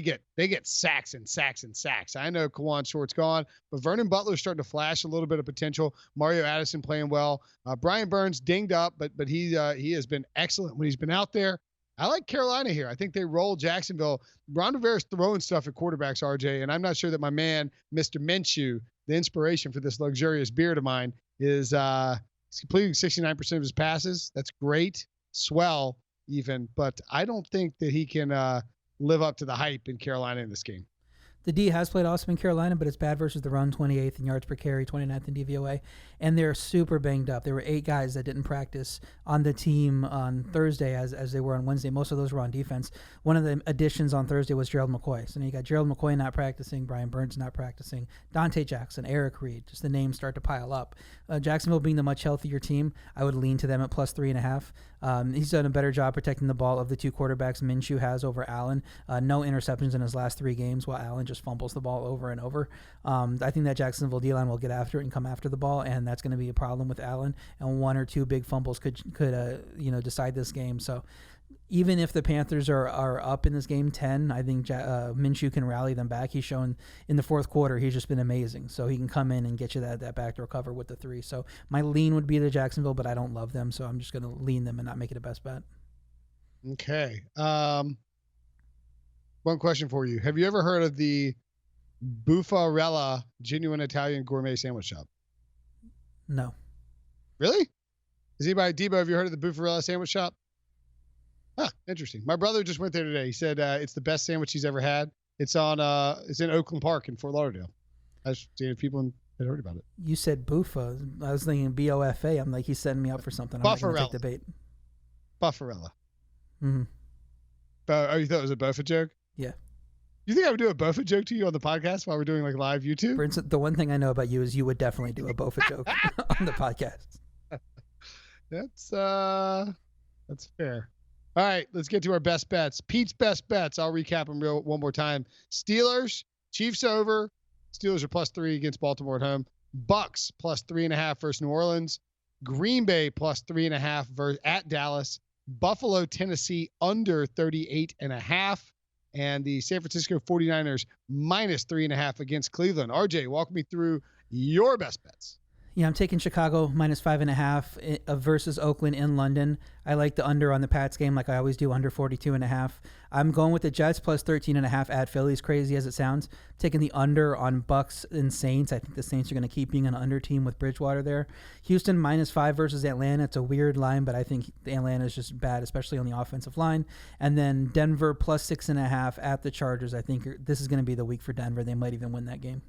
get sacks and sacks and sacks. I know Kawan Short's gone, but Vernon Butler's starting to flash a little bit of potential. Mario Addison playing well. Brian Burns dinged up, but he has been excellent when he's been out there. I like Carolina here. I think they roll Jacksonville. Ron Rivera's throwing stuff at quarterbacks, RJ, and I'm not sure that my man, Mr. Minshew, the inspiration for this luxurious beard of mine, is completing 69% of his passes. That's great. Swell even, but I don't think that he can live up to the hype in Carolina in this game. The D has played awesome in Carolina, but it's bad versus the run, 28th in yards per carry, 29th in DVOA, and they're super banged up. There were 8 guys that didn't practice on the team on Thursday as they were on Wednesday. Most of those were on defense. One of the additions on Thursday was Gerald McCoy. So now you got Gerald McCoy not practicing, Brian Burns not practicing, Dante Jackson, Eric Reed, just the names start to pile up. Jacksonville being the much healthier team, I would lean to them at plus 3.5. He's done a better job protecting the ball of the 2 quarterbacks Minshew has over Allen. No interceptions in his last 3 games, while Allen just fumbles the ball over and over. I think that Jacksonville D-line will get after it and come after the ball, and that's going to be a problem with Allen. And 1 or 2 big fumbles could decide this game. So even if the Panthers are up in this game 10, I think Minshew can rally them back. He's shown in the 4th quarter he's just been amazing. So he can come in and get you that backdoor cover with the 3. So my lean would be to Jacksonville, but I don't love them, so I'm just going to lean them and not make it a best bet. Okay. One question for you. Have you ever heard of the Buffarella Genuine Italian Gourmet Sandwich Shop? No. Really? Is anybody, Debo, have you heard of the Buffarella Sandwich Shop? Huh, interesting. My brother just went there today. He said it's the best sandwich he's ever had. It's in Oakland Park in Fort Lauderdale. I was seeing if people had heard about it. You said Buffa. I was thinking BOFA. I'm like, he's setting me up for something. I'm Buffarella. not going to take the bait. Buffarella. Mm-hmm. Oh, you thought it was a Bofa joke? Yeah. You think I would do a Bofa joke to you on the podcast while we're doing like live YouTube? Brinson, the one thing I know about you is you would definitely do a Bofa joke on the podcast. That's fair. All right, let's get to our best bets. Pete's best bets. I'll recap them one more time. Steelers, Chiefs over. Steelers are plus 3 against Baltimore at home. Bucs plus 3.5 versus New Orleans. Green Bay plus 3.5 at Dallas. Buffalo, Tennessee under 38.5. And the San Francisco 49ers minus 3.5 against Cleveland. RJ, walk me through your best bets. Yeah, I'm taking Chicago -5.5 versus Oakland in London. I like the under on the Pats game, like I always do, under 42.5. I'm going with the Jets plus 13.5 at Philly, as crazy as it sounds. I'm taking the under on Bucs and Saints. I think the Saints are going to keep being an under team with Bridgewater there. Houston -5 versus Atlanta. It's a weird line, but I think Atlanta is just bad, especially on the offensive line. And then Denver plus 6.5 at the Chargers. I think this is going to be the week for Denver. They might even win that game.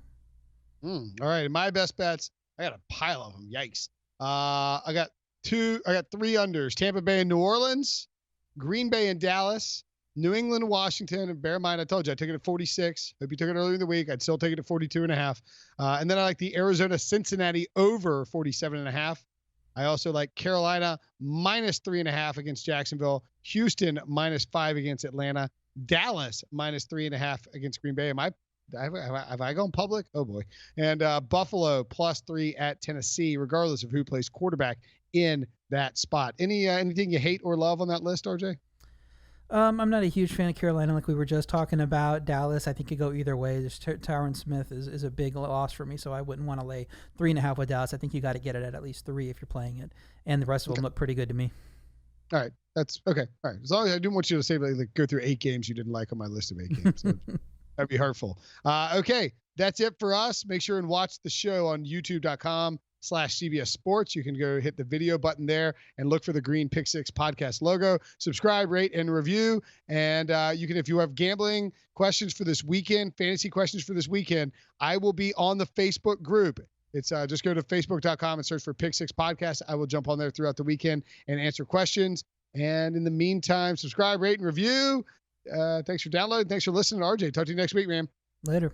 All right, my best bets. I got a pile of them. Yikes. I got three unders. Tampa Bay and New Orleans, Green Bay and Dallas, New England, Washington. And bear in mind, I told you I took it at 46. Hope you took it earlier in the week. I'd still take it at 42.5. And then I like the Arizona Cincinnati over 47.5. I also like Carolina -3.5 against Jacksonville, Houston -5 against Atlanta, Dallas -3.5 against Green Bay. Have I gone public? Oh boy. And Buffalo +3 at Tennessee, regardless of who plays quarterback in that spot. Anything you hate or love on that list, RJ? I'm not a huge fan of Carolina, like we were just talking about. Dallas, I think could go either way. Tyron Smith is a big loss for me, so I wouldn't want to lay 3.5 with Dallas. I think you got to get it at least 3 if you're playing it, and the rest of them look pretty good to me. All right, that's okay. All right, as long as I didn't want you to say like go through 8 games you didn't like on my list of 8 games. So that'd be hurtful. Okay, that's it for us. Make sure and watch the show on youtube.com/CBS Sports. You can go hit the video button there and look for the green Pick Six podcast logo. Subscribe, rate, and review. And you can, if you have gambling questions for this weekend, fantasy questions for this weekend, I will be on the Facebook group. It's just go to facebook.com and search for Pick Six Podcast. I will jump on there throughout the weekend and answer questions. And in the meantime, subscribe, rate, and review. Thanks for downloading. Thanks for listening, RJ. Talk to you next week, man. Later.